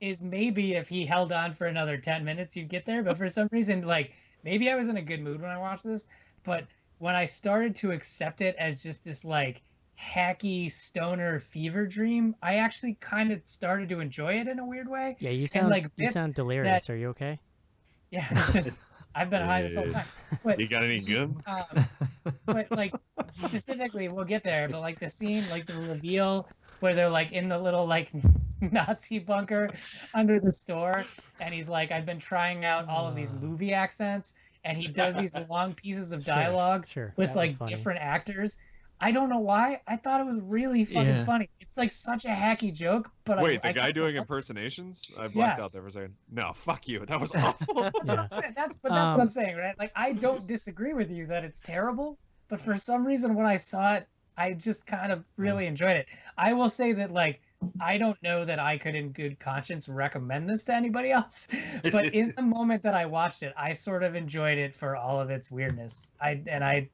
is maybe if he held on for another 10 minutes, you'd get there. But for some reason, like maybe I was in a good mood when I watched this, but when I started to accept it as just this like hacky stoner fever dream, I actually kind of started to enjoy it in a weird way. Yeah, you sound like you sound delirious. Are you okay? Yeah, I've been high this whole time. But, You got any gum? but like specifically, we'll get there. But like the scene, like the reveal where they're like in the little like Nazi bunker under the store, and he's like, I've been trying out all of these movie accents, and he does these long pieces of dialogue with like different actors. I don't know why. I thought it was really fucking funny. It's like such a hacky joke, but wait, the guy doing impersonations? I blacked out there for a second. No, fuck you. That was awful. That's what I'm saying, right? Like I don't disagree with you that it's terrible, but for some reason when I saw it, I just kind of really enjoyed it. I will say that like I don't know that I could in good conscience recommend this to anybody else, but in the moment that I watched it, I sort of enjoyed it for all of its weirdness. I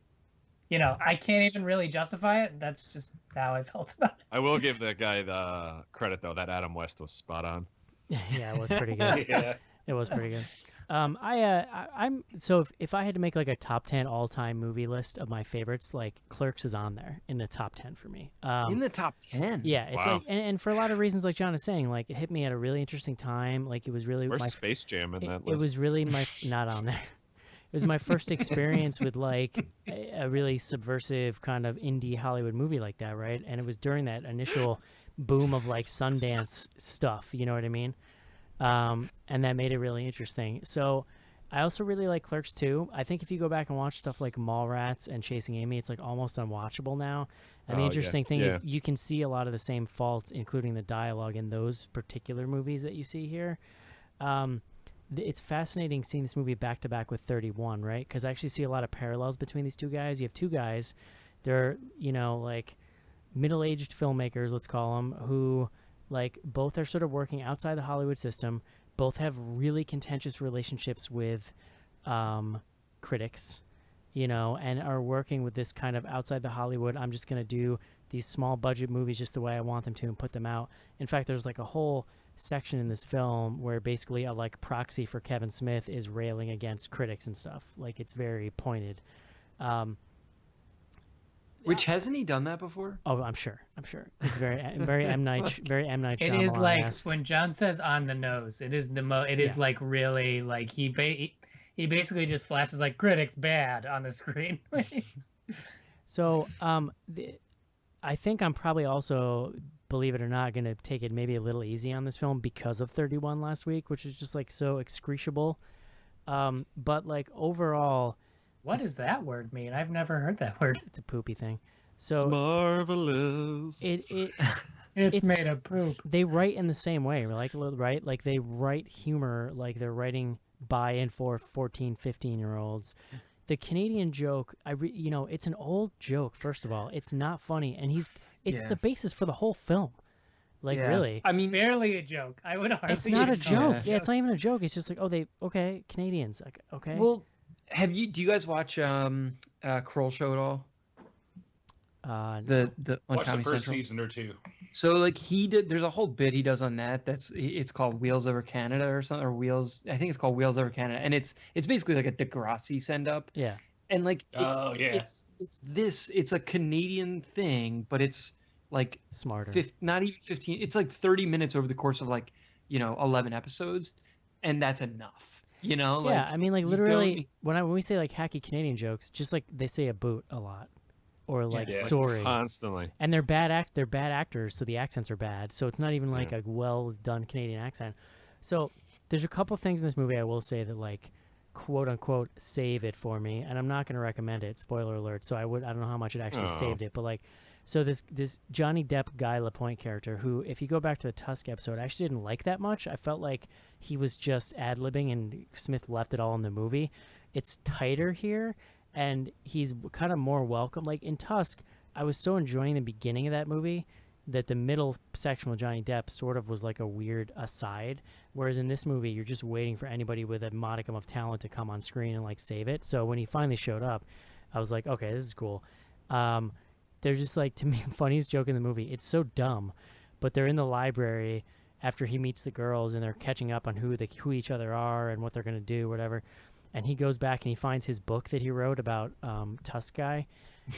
can't even really justify it. That's just how I felt about it. I will give that guy the credit though. That Adam West was spot on. Yeah, it was pretty good. Yeah. It was pretty good. I'm so if I had to make like a top 10 all-time movie list of my favorites, like Clerks is on there in the top 10 for me. In the top 10. Yeah, it's Wow. like and for a lot of reasons, like John is saying, like it hit me at a really interesting time. Like it was really Where's my Space Jam in that it list? was really my not on there. It was my first experience with like a really subversive kind of indie Hollywood movie like that, right? And it was during that initial boom of like Sundance stuff, you know what I mean? And that made it really interesting. So I also really like Clerks too. I think if you go back and watch stuff like Mallrats and Chasing Amy, it's like almost unwatchable now. And the interesting thing is you can see a lot of the same faults, including the dialogue in those particular movies that you see here. It's fascinating seeing this movie back to back with 31, right? Because I actually see a lot of parallels between these two guys. You have two guys, they're, like middle-aged filmmakers, let's call them, who like both are sort of working outside the Hollywood system, both have really contentious relationships with critics, and are working with this kind of outside the Hollywood, I'm just going to do these small budget movies just the way I want them to and put them out. In fact, there's like a whole section in this film where basically a like proxy for Kevin Smith is railing against critics and stuff. Like it's very pointed. Which hasn't he done that before? Oh, I'm sure. It's very M Night, very M Night It is like Shyamalan-esque. when John says "on the nose." It is It is like really like he basically just flashes like critics bad on the screen. So, I think I'm probably also, believe it or not, going to take it maybe a little easy on this film because of 31 last week, which is just like so excruciable. But like overall, What does that word mean? I've never heard that word. it's a poopy thing. It's So marvelous. It's made of poop. they write in the same way, right? Like they write humor like they're writing by and for 14, 15-year-olds. The Canadian joke, it's an old joke. First of all, it's not funny, and it's the basis for the whole film. Like really, I mean, Barely a joke. I would argue. it's not a joke. Yeah. Yeah, it's not even a joke. It's just like, Canadians. Like, okay. well, do you guys watch Kroll Show at all? The on Watch the Comedy first Central? season or two. So like there's a whole bit he does on that. It's called Wheels Over Canada or something, or Wheels. I think it's called Wheels Over Canada, and it's basically like a Degrassi send up. Yeah. And like it's a Canadian thing, but it's like Smarter. not even 15. It's like 30 minutes over the course of 11 episodes, and that's enough. Yeah, I mean, like you literally, when we say like hacky Canadian jokes, just like they say a boot a lot, or like sorry, Constantly. and they're bad actors, so the accents are bad. So it's not even like a well done Canadian accent. So there's a couple things in this movie I will say that like quote unquote save it for me, and I'm not going to recommend it. Spoiler alert. So I don't know how much it actually saved it, but like. So this Johnny Depp Guy Lapointe character, who, if you go back to the Tusk episode, I actually didn't like that much. I felt like he was just ad-libbing and Smith left it all in the movie. It's tighter here, and he's kind of more welcome. Like in Tusk, I was so enjoying the beginning of that movie that the middle section with Johnny Depp sort of was like a weird aside. Whereas in this movie, you're just waiting for anybody with a modicum of talent to come on screen and like save it. So when he finally showed up, I was like, okay, this is cool. They're just like, to me, the funniest joke in the movie. It's so dumb, but they're in the library after he meets the girls and they're catching up on who each other are and what they're going to do, whatever. And he goes back and he finds his book that he wrote about Tusk guy,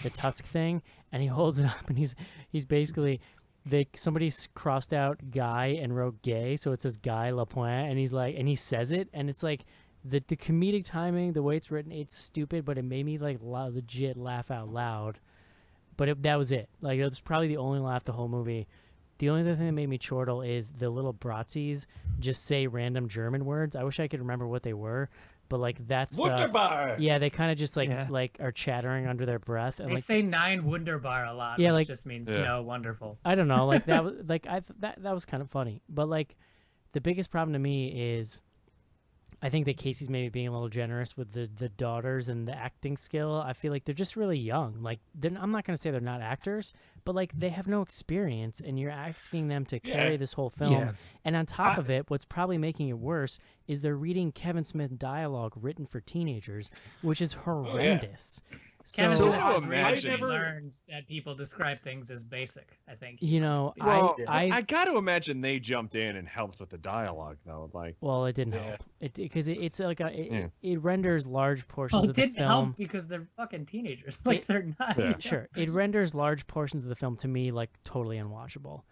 the Tusk thing, and he holds it up and he's basically, somebody's crossed out guy and wrote gay, so it says Guy Lapointe, and he's like, and he says it, and it's like the comedic timing, the way it's written, it's stupid, but it made me like legit laugh out loud. But that was it. Like, it was probably the only laugh the whole movie. The only other thing that made me chortle is the little Bratzies just say random German words. I wish I could remember what they were, but like that stuff. Wunderbar! Yeah, they kind of just like are chattering under their breath. And They like, say 9 Wunderbar a lot, Yeah, which like- just means wonderful. I don't know, like that was like that was kind of funny. But like the biggest problem to me is I think that Casey's maybe being a little generous with the daughters and the acting skill. I feel like they're just really young. Like, I'm not going to say they're not actors, but like they have no experience, and you're asking them to carry this whole film. Yeah. And on top of it, what's probably making it worse is they're reading Kevin Smith dialogue written for teenagers, which is horrendous. Kevin So, Smith has imagine- really learned that people describe things as basic, I think. you know, Well, I I got to imagine they jumped in and helped with the dialogue, though. Like, well, it didn't help. Because it's like it renders large portions Well, it of the didn't film. help because they're fucking teenagers. Like, they're not. Yeah. Sure, it renders large portions of the film to me like totally unwatchable.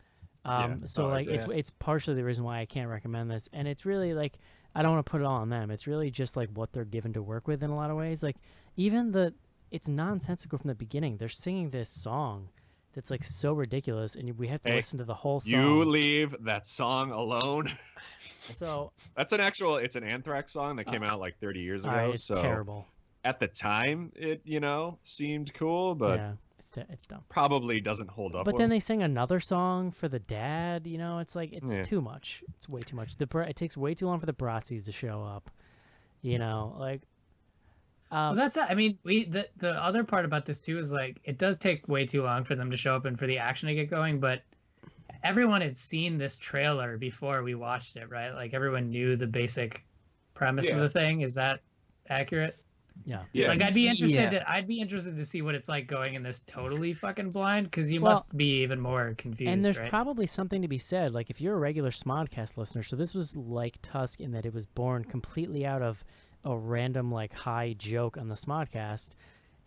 So like it's partially the reason why I can't recommend this, and it's really like I don't want to put it all on them. It's really just like what they're given to work with in a lot of ways. Like even it's nonsensical from the beginning. They're singing this song that's like so ridiculous, and we have to listen to the whole song. you leave that song alone. So That's it's an Anthrax song that came out like 30 years ago. it's so terrible. at the time, it seemed cool, but Yeah, it's dumb. probably doesn't hold up. But well. then they sing another song for the dad. It's like it's too much. It's way too much. It takes way too long for the Bratzies to show up. Like. Well, that's I mean, the other part about this too is like it does take way too long for them to show up and for the action to get going, but everyone had seen this trailer before we watched it, right? Like everyone knew the basic premise of the thing. Is that accurate? Yeah. Like I'd be interested to see what it's like going in this totally fucking blind, because you Well, must be even more confused. And there's right? probably something to be said. Like if you're a regular Smodcast listener, so this was like Tusk in that it was born completely out of a random like high joke on the Smodcast,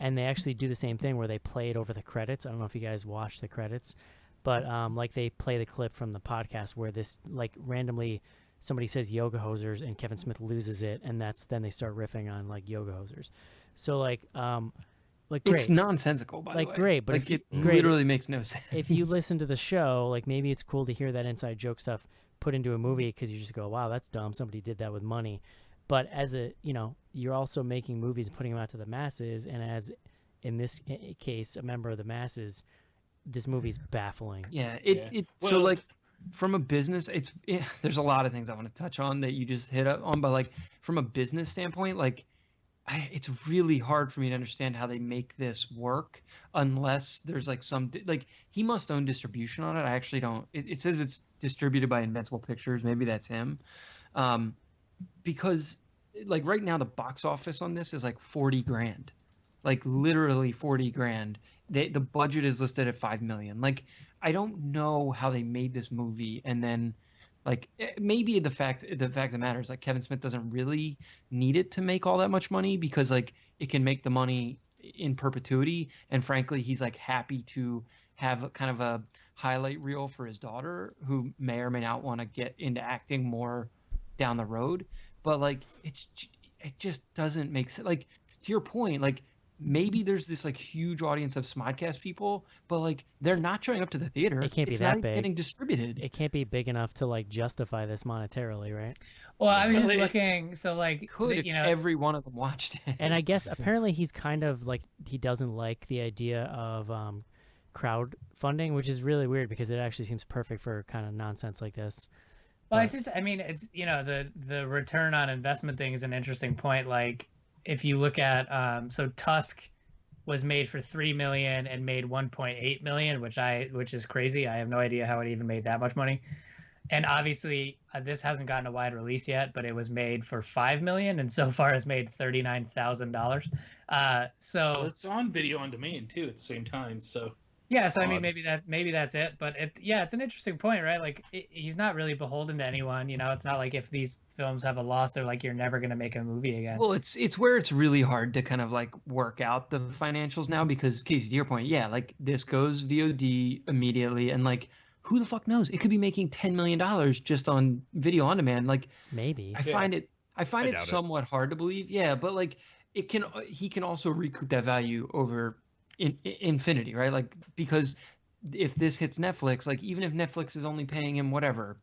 and they actually do the same thing where they play it over the credits. I don't know if you guys watch the credits, but like they play the clip from the podcast where this like randomly somebody says yoga hosers and Kevin Smith loses it, and then they start riffing on like yoga hosers. So like great. It's nonsensical, by the way. Like great, but like if it literally makes no sense. if you listen to the show, like maybe it's cool to hear that inside joke stuff put into a movie because you just go, wow, that's dumb. Somebody did that with money. But as you're also making movies and putting them out to the masses, and as in this case, a member of the masses, this movie's baffling. Yeah, so like from a business, there's a lot of things I want to touch on that you just hit up on, but like from a business standpoint, like it's really hard for me to understand how they make this work unless there's like like he must own distribution on it. I actually don't. It says it's distributed by Invincible Pictures. Maybe that's him. Because like right now the box office on this is like 40 grand, like literally 40 grand. The budget is listed at 5 million. Like I don't know how they made this movie, and then like maybe the fact of the matter is like Kevin Smith doesn't really need it to make all that much money because like it can make the money in perpetuity, and frankly he's like happy to have kind of a highlight reel for his daughter who may or may not want to get into acting more down the road. But like it just doesn't make sense. Like to your point, like maybe there's this like huge audience of Smodcast people, but like they're not showing up to the theater. It can't be it's that not big. Getting distributed. It can't be big enough to like justify this monetarily, right? Well, I was just looking. So like, Could if every one of them watched it. And I guess apparently he's kind of like he doesn't like the idea of crowdfunding, which is really weird because it actually seems perfect for kind of nonsense like this. Well, it's just, I mean, it's, the return on investment thing is an interesting point. Like if you look at, so Tusk was made for 3 million and made 1.8 million, which is crazy. I have no idea how it even made that much money. And obviously this hasn't gotten a wide release yet, but it was made for 5 million and so far has made $39,000. So it's on video on demand too at the same time. So yeah, so I mean, maybe that's it, but it's an interesting point, right? Like he's not really beholden to anyone, It's not like if these films have a loss, they're like you're never gonna make a movie again. Well, it's where it's really hard to kind of like work out the financials now because, Casey, to your point, yeah, like this goes VOD immediately, and like who the fuck knows? It could be making $10 million just on video on demand. Like maybe I find it somewhat hard to believe. Yeah, but like he can also recoup that value over infinity, right? Like because if this hits Netflix, like even if Netflix is only paying him whatever,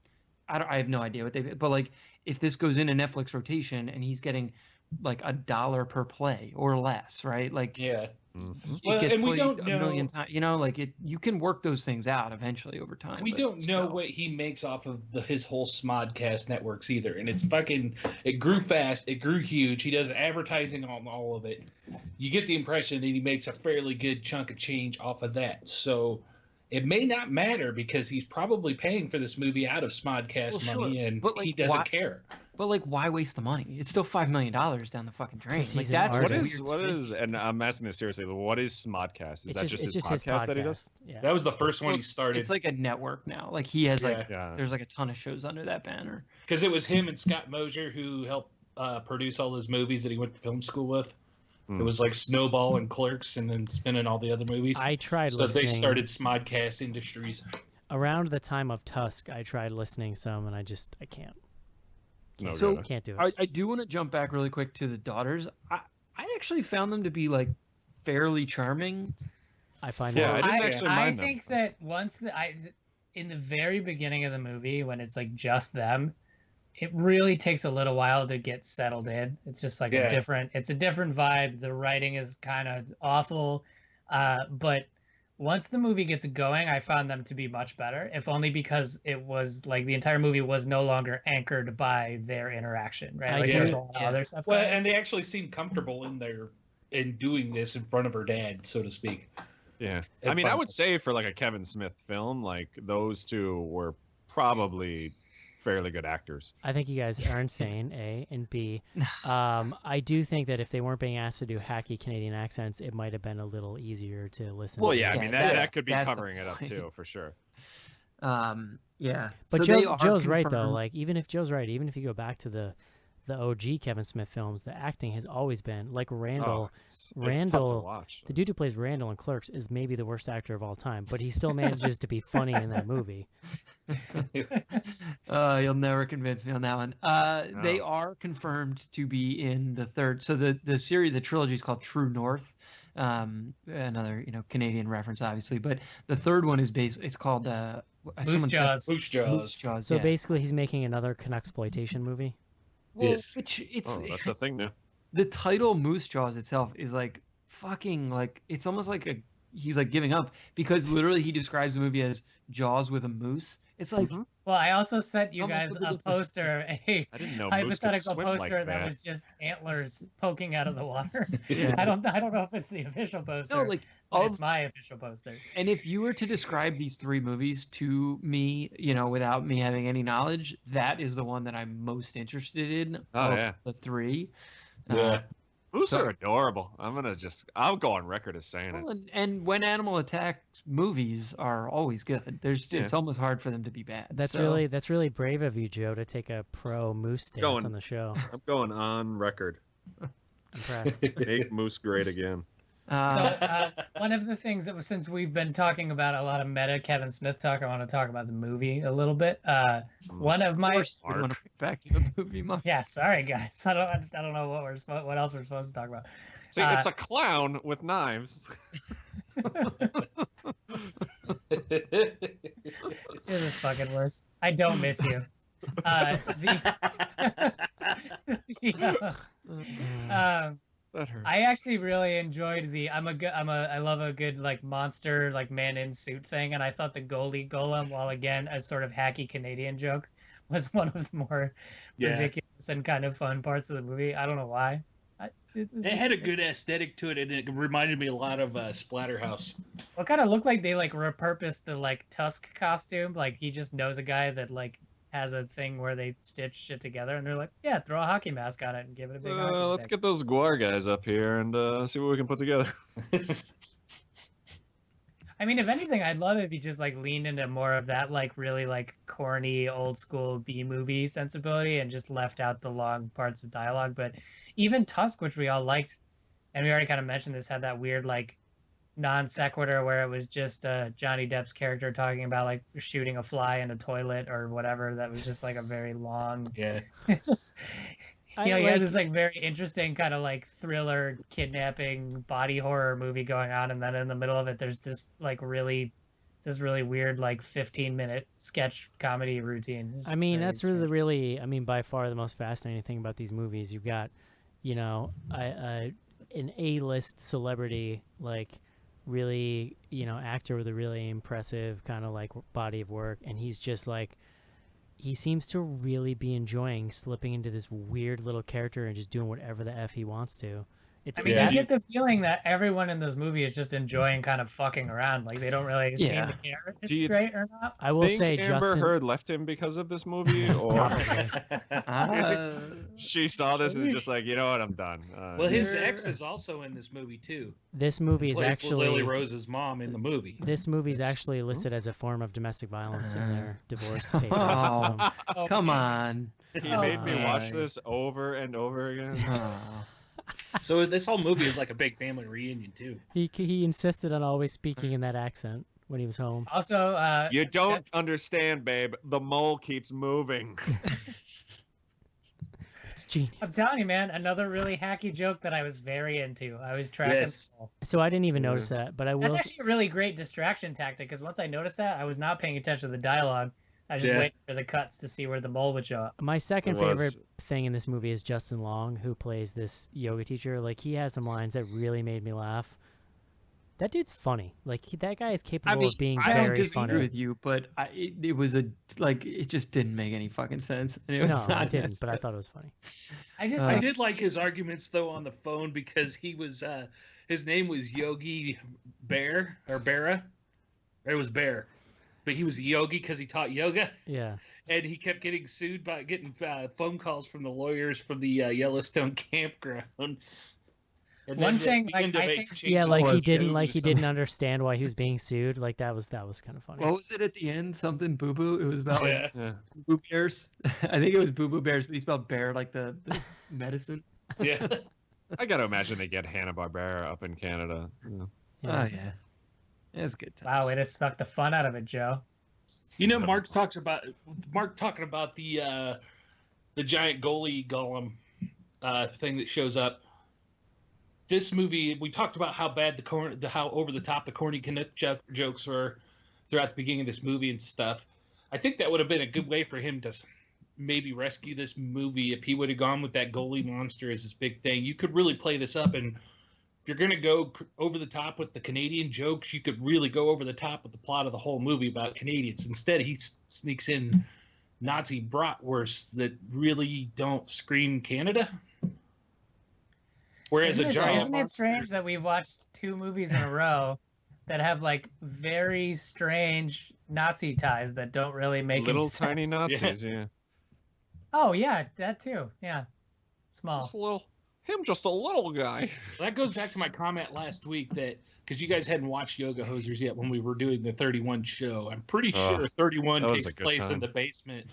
I have no idea what but like if this goes into Netflix rotation and he's getting like $1 per play or less, right? Like yeah, it gets played a million times. Like you can work those things out eventually over time. We don't know what he makes off of his whole Smodcast networks either, and it's it grew fast, it grew huge. He does advertising on all of it. You get the impression that he makes a fairly good chunk of change off of that. So it may not matter because he's probably paying for this movie out of Smodcast money, and he doesn't care. But like, why waste the money? It's still $5 million down the fucking drain. Like that's what is, and I'm asking this seriously. What is Smodcast? Is that just his podcast that he does? Yeah. That was the first one he started. It's like a network now. Like he has there's like a ton of shows under that banner. Because it was him and Scott Mosier who helped produce all those movies that he went to film school with. It was like Snowball and Clerks, and then spinning all the other movies. I tried so listening. So they started Smodcast Industries. Around the time of Tusk, I tried listening some, and I can't. Can't do it. I do want to jump back really quick to the daughters. I actually found them to be like fairly charming. I find I didn't actually mind them. I think that in the very beginning of the movie, when it's like just them, it really takes a little while to get settled in. It's just like a different vibe. The writing is kind of awful, but once the movie gets going, I found them to be much better, if only because it was like the entire movie was no longer anchored by their interaction, right? Like there's a lot of other stuff. Well, and they actually seem comfortable in doing this in front of her dad, so to speak. Yeah. I mean, I would say for like a Kevin Smith film, like those two were probably fairly good actors. I think you guys are insane, A, and B. I do think that if they weren't being asked to do hacky Canadian accents, it might have been a little easier to listen to. Well, yeah, I mean, that could be covering it up too, for sure. Yeah. But so Joe's right, though. Like, even if Joe's right, even if you go back to the the OG Kevin Smith films, the acting has always been like Randall. It's tough to Randall, watch. the dude who plays Randall in Clerks, is maybe the worst actor of all time, but he still manages to be funny in that movie. You'll never convince me on that one. They No. are confirmed to be in the third. So the series, the trilogy is called True North. Another Canadian reference, obviously, but the third one is it's called Moose Jaws. Moose Jaws. Moose Jaws. So yeah. basically, he's making another Canuxploitation movie. Well, Yes. which it's Oh, that's a thing now. the title Moose Jaws itself is like fucking like it's almost like he's like giving up because literally he describes the movie as Jaws with a moose. It's like Well, I also sent you How much guys was the a difference? poster, a I didn't know moose could hypothetical swim poster like that was that. just antlers poking out of the water. Yeah. I don't know if it's the official poster. no, like but it's my official poster. and if you were to describe these three movies to me, without me having any knowledge, that is the one that I'm most interested in. Oh, of yeah. the three. Yeah. Moose So- are adorable. I'll go on record as saying Well, it. and when animal attack movies are always good. It's Yeah. almost hard for them to be bad. That's So- really brave of you, Joe, to take a pro moose stance Going. on the show. I'm going on record. Impressed. Make moose great again. So one of the things that was, since we've been talking about a lot of meta Kevin Smith talk, I want to talk about the movie a little bit. One of Of my course, we want to bring it back to the movie, Mark. yeah, sorry guys, I don't know what else we're supposed to talk about. See, it's a clown with knives. You're the fucking worst. I don't miss you. That hurts. I actually really enjoyed I love a good like monster like man in suit thing, and I thought the goalie golem, while again a sort of hacky Canadian joke, was one of the more ridiculous and kind of fun parts of the movie. I don't know why. It had a good aesthetic to it, and it reminded me a lot of Splatterhouse. Well, it kind of looked like they like repurposed the like Tusk costume. Like he just knows a guy that like has a thing where they stitch shit together, and they're like, yeah, throw a hockey mask on it and give it a big hockey Let's stick. get those Guar guys up here and see what we can put together. I mean, if anything, I'd love if he just like leaned into more of that like really like corny old school B movie sensibility and just left out the long parts of dialogue. But even Tusk, which we all liked, and we already kind of mentioned this, had that weird like non sequitur where it was just Johnny Depp's character talking about like shooting a fly in a toilet or whatever. That was just like a very long. Yeah. It's just. I You know, you like- had this like very interesting kind of like thriller, kidnapping, body horror movie going on, and then in the middle of it, there's this like really weird like 15-minute sketch comedy routine. It's I mean, very that's really, I mean, by far the most fascinating thing about these movies. You've got, an A-list celebrity, like really, actor with a really impressive kind of like body of work, and he's just like, he seems to really be enjoying slipping into this weird little character and just doing whatever the F he wants to. It's I mean, Yeah. you get the feeling that everyone in this movie is just enjoying kind of fucking around. Like they don't really seem Yeah. to care if it's Do you great or not. I will Think say Amber Justin. Heard left him because of this movie, or Probably. she saw this and was just like, you know what, I'm done. Well, his ex is also in this movie too. This movie is Plays actually Lily Rose's mom in the movie. This movie's actually listed as a form of domestic violence in their divorce papers. Oh. so- Oh, Come on. he made me watch Okay. this over and over again. Oh. So this whole movie is like a big family reunion too. He insisted on always speaking in that accent when he was home. Also, You don't understand, babe. The mole keeps moving. It's genius. I'm telling you, man, another really hacky joke that I was very into. I was tracking. Yes. So I didn't even notice that, but I That's will. actually a really great distraction tactic because once I noticed that, I was not paying attention to the dialogue. I was just Yeah. waiting for the cuts to see where the mole would show up. My second It was- favorite thing in this movie is Justin Long, who plays this yoga teacher. Like he had some lines that really made me laugh. That dude's funny. Like that guy is capable of being I don't very disagree funny. with you, but it was it just didn't make any fucking sense. And it was No, not I didn't, but I necessary. thought it was funny. I just I like, did like his arguments though on the phone because he was his name was Yogi Bear or Bera. It was Bear, but he was a yogi because he taught yoga, Yeah. and he kept getting sued by getting phone calls from the lawyers from the Yellowstone campground. And One then they thing, begin like, to I make think- changes Yeah, like to he the didn't movie like or he didn't something. understand why he was being sued. Like that was kind of funny. What was it at the end? Something boo boo. It was about like Yeah. Yeah. boo boo bears. I think it was boo boo bears, but he spelled bear like the medicine. Yeah. I got to imagine they get Hanna-Barbera up in Canada. Yeah. Yeah. Oh yeah, it's good times. Wow, way to suck the fun out of it, Joe. You know, Mark talking about the giant goalie golem thing that shows up. This movie, we talked about how bad how over the top the corny Canuck jokes were throughout the beginning of this movie and stuff. I think that would have been a good way for him to maybe rescue this movie if he would have gone with that goalie monster as his big thing. You could really play this up, and if you're going to go over the top with the Canadian jokes, you could really go over the top with the plot of the whole movie about Canadians. Instead, he sneaks in Nazi bratwursts that really don't scream Canada. Whereas Isn't it strange that we've watched 2 movies in a row that have like very strange Nazi ties that don't really make Little any sense? tiny Nazis, yeah. Oh yeah, that too. Yeah, small. Just a little guy. That goes back to my comment last week that because you guys hadn't watched Yoga Hosers yet when we were doing the 31 show. I'm pretty sure 31 that was takes a good place in time. the basement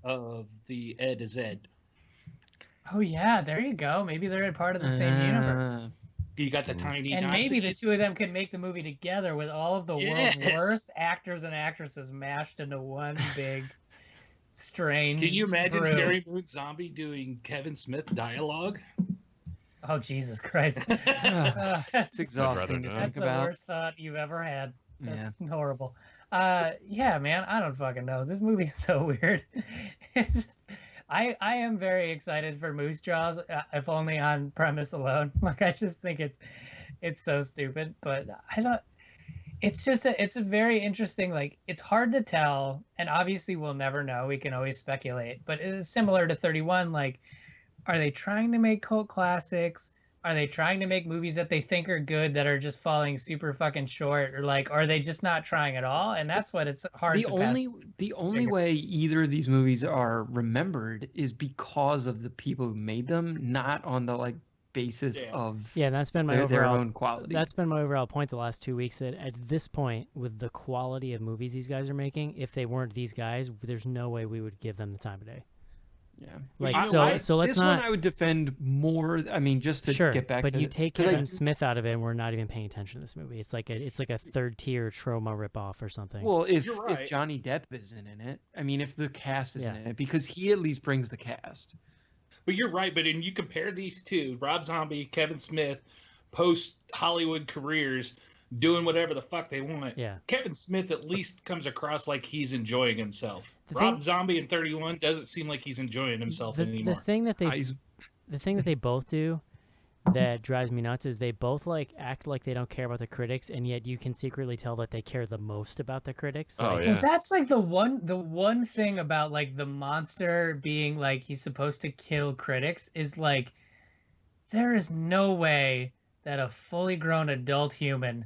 of the Ed is Ed. Oh yeah, there you go. Maybe they're a part of the same universe. You got the tiny And maybe the Nazis. 2 of them could make the movie together with all of the world's Yes. worst actors and actresses mashed into one big, strange. Can you imagine brew. Jerry Moon Zombie doing Kevin Smith dialogue? Oh Jesus Christ! It's exhausting to not. think That's the about. worst thought you've ever had. Yeah. That's horrible. Yeah, man, I don't fucking know. This movie is so weird. It's just, I am very excited for Moose Jaws, if only on premise alone. Like, I just think it's so stupid, but I don't. It's just it's a very interesting. Like, it's hard to tell, and obviously we'll never know. We can always speculate, but it's similar to 31. Like, are they trying to make cult classics? Are they trying to make movies that they think are good that are just falling super fucking short, or like, are they just not trying at all? And that's what it's hard The to only figure. way either of these movies are remembered is because of the people who made them, not on the like basis of Yeah, that's been my their overall own quality. That's been my overall point the last 2 weeks. That at this point, with the quality of movies these guys are making, if they weren't these guys, there's no way we would give them the time of day. Yeah. Like, I- so I- let's this not. one I would defend more. I mean, just to Sure, get back but to you take 'cause I- Kevin Smith out of it, and we're not even paying attention to this movie. It's like a third tier trauma ripoff or something. Well, if You're right. if Johnny Depp isn't in it, I mean, if the cast isn't Yeah. in it, because he at least brings the cast. But you're right. But you compare these two, Rob Zombie, Kevin Smith, post Hollywood careers, doing whatever the fuck they want. Yeah. Kevin Smith at least comes across like he's enjoying himself. The Rob thing- Zombie in 31 doesn't seem like he's enjoying himself anymore. The thing that they He's- the thing that they both do that drives me nuts is they both like act like they don't care about the critics, and yet you can secretly tell that they care the most about the critics. Oh, Like, yeah. Well, that's like the one thing about like the monster being like he's supposed to kill critics is like there is no way that a fully grown adult human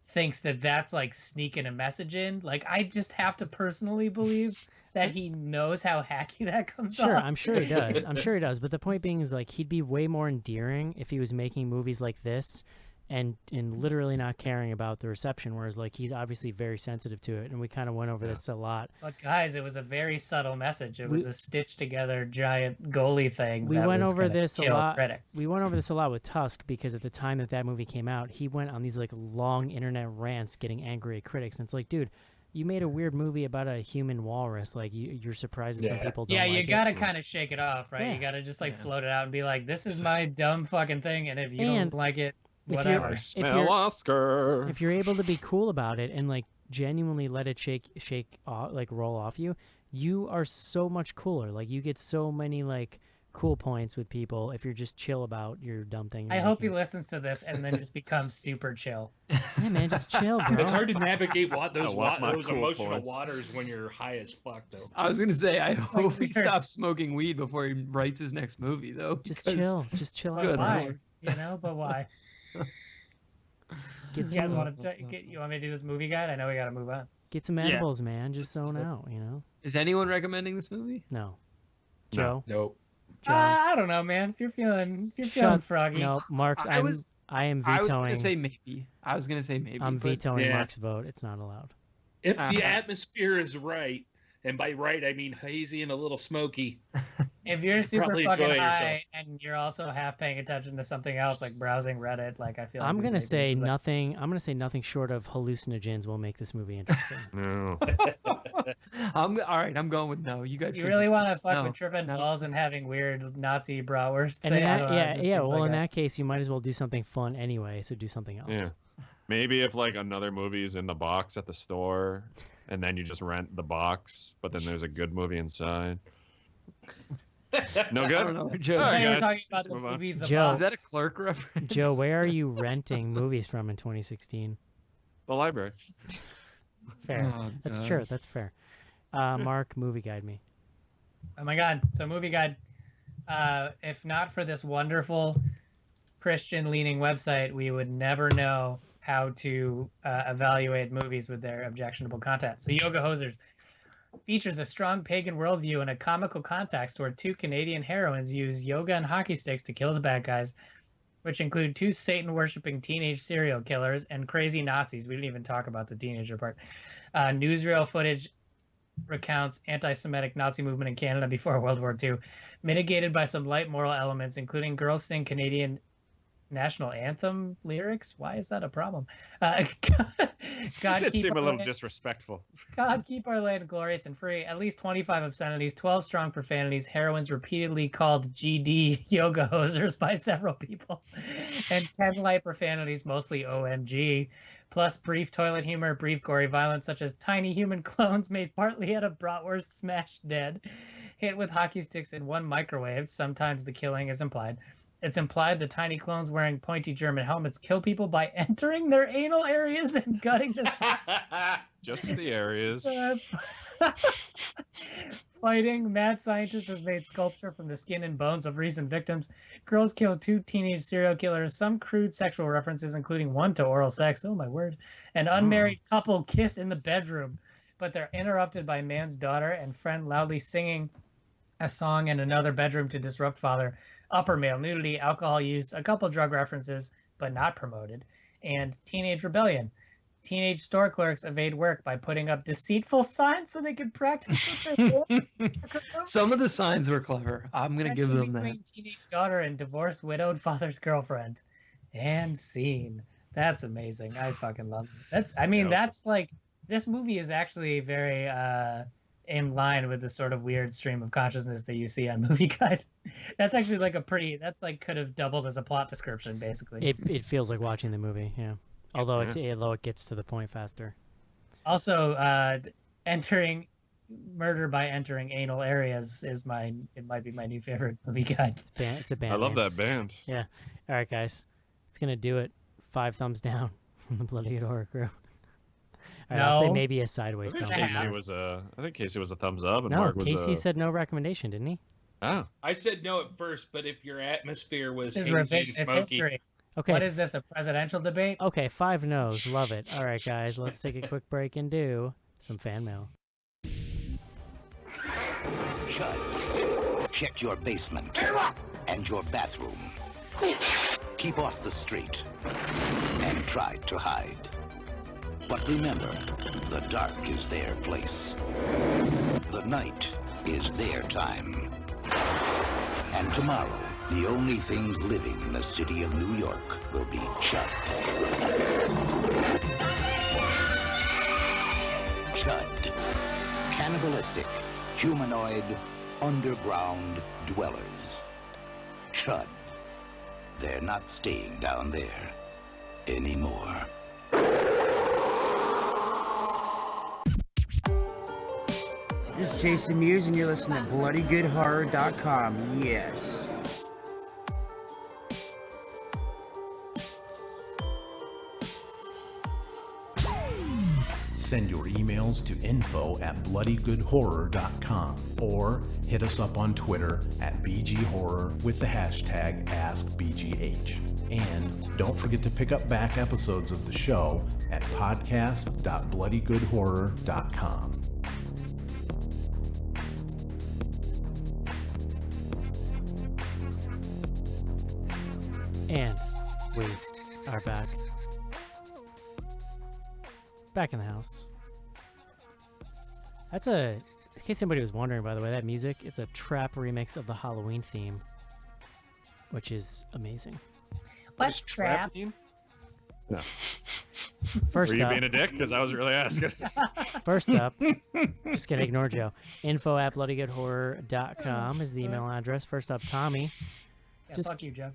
thinks that that's like sneaking a message in. Like, I just have to personally believe that he knows how hacky that comes Sure, off. I'm sure he does. I'm sure he does. But the point being is, like, he'd be way more endearing if he was making movies like this and literally not caring about the reception, whereas, like, he's obviously very sensitive to it, and we kind of went over this a lot. But guys, it was a very subtle message. It was a stitched together giant goalie thing. We that went was over gonna this a kill lot. Critics. We went over this a lot with Tusk, because at the time that movie came out, he went on these, like, long internet rants getting angry at critics, and it's like, dude, you made a weird movie about a human walrus. Like, you're surprised that some people don't Yeah, like you it. gotta kind of shake it off, right? Yeah. You gotta just like float it out and be like, "This is my dumb fucking thing," and if you And don't like it, if you're- whatever. I if smell you're- Oscar. If you're able to be cool about it and like genuinely let it shake off, like roll off you, you are so much cooler. Like, you get so many like cool points with people if you're just chill about your dumb thing. I you're hope he making. listens to this and then just becomes super chill. Yeah, man, just chill, bro. It's hard to navigate those I want my those cool emotional points. waters when you're high as fuck, though. I was gonna say, I hope he weird. stops smoking weed before he writes his next movie, though. Just because- chill out, But Good bro. why? lord. You know, but why? Get You guys some, want to? You want me to do this movie guide? I know we gotta move on. get some Yeah. edibles, man. Just zone out, you know. Is anyone recommending this movie? No, No. Joe. Nope. John. I don't know, man. If you're feeling Shut- froggy. No, Mark's. I was I am I was vetoing. gonna say maybe. I'm but- vetoing Yeah. Mark's vote. It's not allowed. If the Uh-huh. atmosphere is right, and by right I mean hazy and a little smoky. If you're You super probably fucking enjoy high yourself. and you're also half paying attention to something else, like browsing Reddit, like I feel. I'm like gonna maybe say this is, like, nothing. I'm gonna say nothing short of hallucinogens will make this movie interesting. No. All right. I'm going with no. You guys. You really convince me. want to fuck No, with tripping no. balls and having weird Nazi bratwurst? And in thing? I that, don't know, it yeah, just yeah. seems Well, like in a- that case, you might as well do something fun anyway. So do something else. Yeah. Maybe if like another movie's in the box at the store, and then you just rent the box, but then there's a good movie inside. No I good. don't know. Joe, All I right, thought you were guys, talking about let's the move on. movie The Joe. Box. is that a Clerk reference? Joe, where are you renting movies from in 2016? The library. Fair. Oh, That's God. true. That's fair. Mark, movie guide me. Oh my god! So movie guide. If not for this wonderful Christian-leaning website, we would never know how to evaluate movies with their objectionable content. So Yoga Hosers features a strong pagan worldview and a comical context where two Canadian heroines use yoga and hockey sticks to kill the bad guys, which include two Satan-worshipping teenage serial killers and crazy Nazis. We didn't even talk about the teenager part. Newsreel footage recounts anti-Semitic Nazi movement in Canada before World War II, mitigated by some light moral elements, including girls sing Canadian national anthem lyrics. Why is that a problem? God That keep seemed a our little land- disrespectful. God keep our land glorious and free. At least 25 obscenities, 12 strong profanities, heroines repeatedly called GD yoga hosers by several people, and 10 light profanities, mostly OMG, plus brief toilet humor, brief gory violence, such as tiny human clones made partly out of bratwurst smashed dead, hit with hockey sticks in one microwave. Sometimes the killing is implied. It's implied the tiny clones wearing pointy German helmets kill people by entering their anal areas and gutting their Just the areas. Fighting. Mad scientist has made sculpture from the skin and bones of recent victims. Girls kill two teenage serial killers. Some crude sexual references, including one to oral sex. Oh my word! An unmarried couple kiss in the bedroom, but they're interrupted by man's daughter and friend loudly singing a song in another bedroom to disrupt father. Upper male nudity, alcohol use, a couple drug references, but not promoted, and teenage rebellion. Teenage store clerks evade work by putting up deceitful signs so they can practice what they're doing. Some of the signs were clever. I'm gonna give Tension them that. between teenage daughter and divorced widowed father's girlfriend. And scene. That's amazing. I fucking love it. That's like this movie is actually very in line with the sort of weird stream of consciousness that you see on Movie Guide. That's actually like could have doubled as a plot description basically. It feels like watching the movie. Yeah. Although it gets to the point faster. Also, entering murder by entering anal areas might be my new favorite Movie Guide. It's a band. I love name. that band. Yeah. All right, guys. It's gonna do it. 5 thumbs down from the Bloody Good Horror Crew. All right, I'll say No. maybe a sideways I thumb. think from Casey Mark. was I think Casey was a thumbs up, and No, Mark was Casey a. said no recommendation, didn't he? Oh, I said no at first, but if your atmosphere was This is hazy and revisionist smoky, history. Okay. What is this, a presidential debate? Okay, 5 no's. Love it. All right, guys, let's take a quick break and do some fan mail. Chud, check your basement and your bathroom. Keep off the street and try to hide. But remember, the dark is their place. The night is their time. And tomorrow, the only things living in the city of New York will be Chud. Chud. Cannibalistic, humanoid, underground dwellers. Chud. They're not staying down there anymore. This is Jason Mewes, and you're listening to BloodyGoodHorror.com. Yes. Send your emails to info@bloodygoodhorror.com or hit us up on Twitter at BGHorror with the hashtag AskBGH. And don't forget to pick up back episodes of the show at podcast.bloodygoodhorror.com. And we are back. Back in the house. That's in case anybody was wondering, by the way, that music, it's a trap remix of the Halloween theme, which is amazing. What's trap? No. First Were you up, being a dick? Because I was really asking. First up, just gonna ignore Joe. info@bloodygoodhorror.com is the email address. First up, Tommy. Yeah, fuck you, Joe.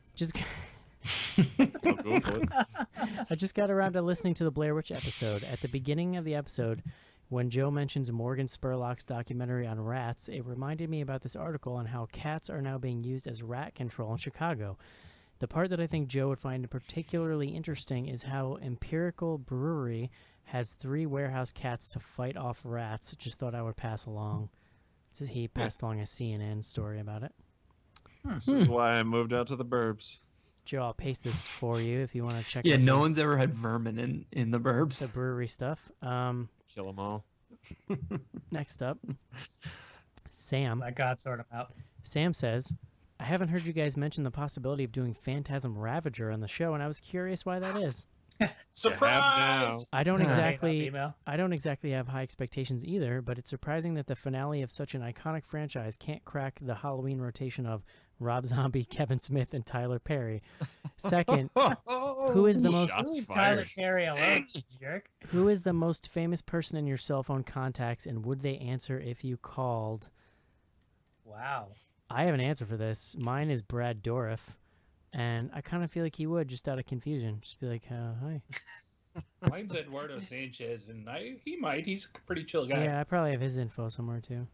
I just got around to listening to the Blair Witch episode. At the beginning of the episode, when Joe mentions Morgan Spurlock's documentary on rats, it reminded me about this article on how cats are now being used as rat control in Chicago. The part that I think Joe would find particularly interesting is how Empirical Brewery has 3 warehouse cats to fight off rats. Just thought I would pass along. He passed along a CNN story about it. This is why I moved out to the burbs. Joe, I'll paste this for you if you want to check. Yeah, out no one's ever had vermin in the burbs. the brewery stuff. Kill them all. Next up, Sam. My God, sort them out. Sam says, I haven't heard you guys mention the possibility of doing Phantasm Ravager on the show, and I was curious why that is. Surprise! I don't exactly Email. I don't exactly have high expectations either, but it's surprising that the finale of such an iconic franchise can't crack the Halloween rotation of Rob Zombie, Kevin Smith, and Tyler Perry. Second, who is the most Tyler Perry alone, jerk? Who is the most famous person in your cell phone contacts, and would they answer if you called? Wow. I have an answer for this. Mine is Brad Dourif, and I kind of feel like he would, just out of confusion. Just be like, hi. Mine's Eduardo Sanchez, and he might. He's a pretty chill guy. Yeah, I probably have his info somewhere, too.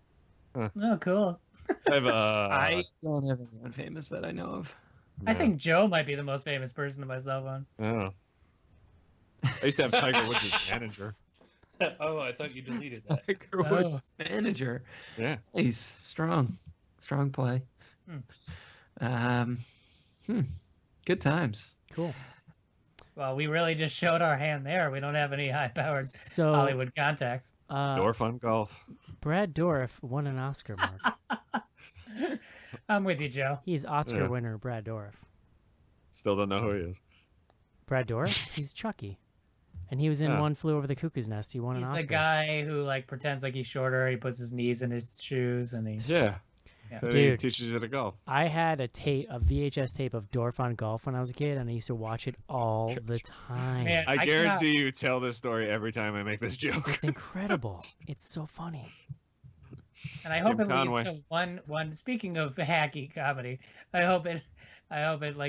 Oh, cool. I don't have anyone famous that I know of. I think Joe might be the most famous person on my cell phone. Oh. I used to have Tiger Woods' manager. Oh, I thought you deleted that. Tiger Woods' manager. Yeah. He's strong. Strong play. Good times. Cool. Well, we really just showed our hand there. We don't have any high-powered So, Hollywood contacts. Door Fun Golf. Brad Dourif won an Oscar, Mark. I'm with you, Joe. He's Oscar winner Brad Dourif. Still don't know who he is. Brad Dourif? He's Chucky. And he was in One Flew Over the Cuckoo's Nest. He won an Oscar. He's the guy who pretends like he's shorter. He puts his knees in his shoes, and he Dude, he teaches you to golf. I had a VHS tape of Dorf on Golf when I was a kid, and I used to watch it all the time. Man, I guarantee you tell this story every time I make this joke. It's incredible. It's so funny. And I hope it leads to one. Speaking of hacky comedy, I hope it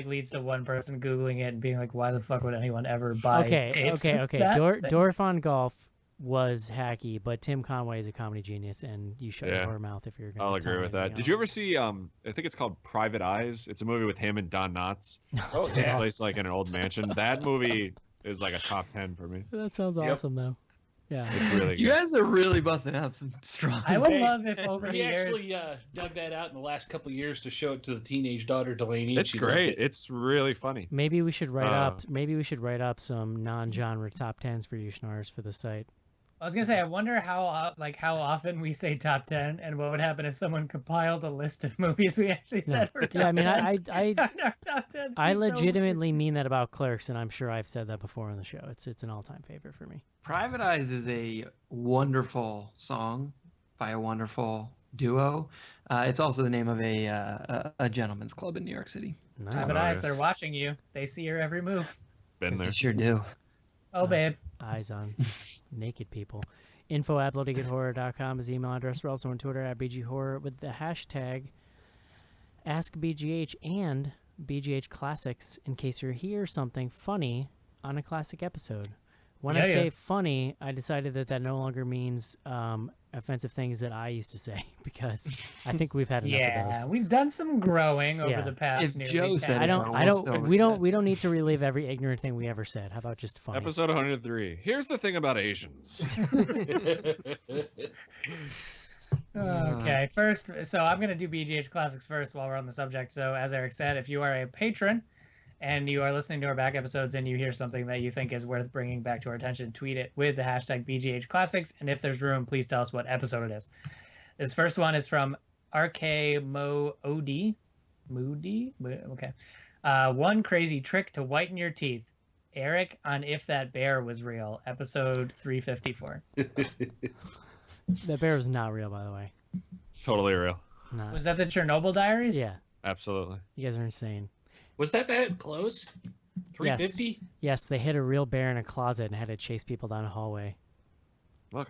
leads to one person Googling it and being like, "Why the fuck would anyone ever buy?" tapes of that thing? Dorf on Golf was hacky, but Tim Conway is a comedy genius, and you shut your mouth if you're going to. I'll agree with that. Did you ever see? I think it's called Private Eyes. It's a movie with him and Don Knotts. It takes place like in an old mansion. That movie is like a top 10 for me. That sounds awesome, though. Yeah, it's really good. You guys are really busting out some strong. I would love if over the We years. actually dug that out in the last couple of years to show it to the teenage daughter Delaney. It's great. It's really funny. Maybe we should write up. Maybe we should write up some non-genre top 10s for you, Schnars, for the site. I was gonna say, I wonder how often we say top 10, and what would happen if someone compiled a list of movies we actually said were top 10. Yeah, I mean, our top 10. I legitimately mean that about Clerks, and I'm sure I've said that before on the show. It's an all-time favorite for me. Private Eyes is a wonderful song by a wonderful duo. It's also the name of a gentleman's club in New York City. Nice. Private Eyes, they're watching you. They see your every move. Been there. They sure do. Oh, babe. Eyes on naked people. info@bloodygoodhorror.com is the email address. We're also on Twitter @BGHorror with the hashtag AskBGH and BGH Classics in case you hear something funny on a classic episode. When I say funny, I decided that no longer means offensive things that I used to say, because I think we've had enough of those. Yeah, we've done some growing over the past. If Joe said we don't need to relive every ignorant thing we ever said. How about just funny? Episode 103. Here's the thing about Asians. Okay, first, so I'm going to do BGH Classics first while we're on the subject. So, as Eric said, if you are a patron and you are listening to our back episodes and you hear something that you think is worth bringing back to our attention, tweet it with the hashtag BGH Classics. And if there's room, please tell us what episode it is. This first one is from RK Moody. Okay. One crazy trick to whiten your teeth. Eric on If That Bear Was Real, episode 354. That bear was not real, by the way. Totally real. Not. Was that the Chernobyl Diaries? Yeah. Absolutely. You guys are insane. Was that close? 350? Yes, they hid a real bear in a closet and had to chase people down a hallway. Look.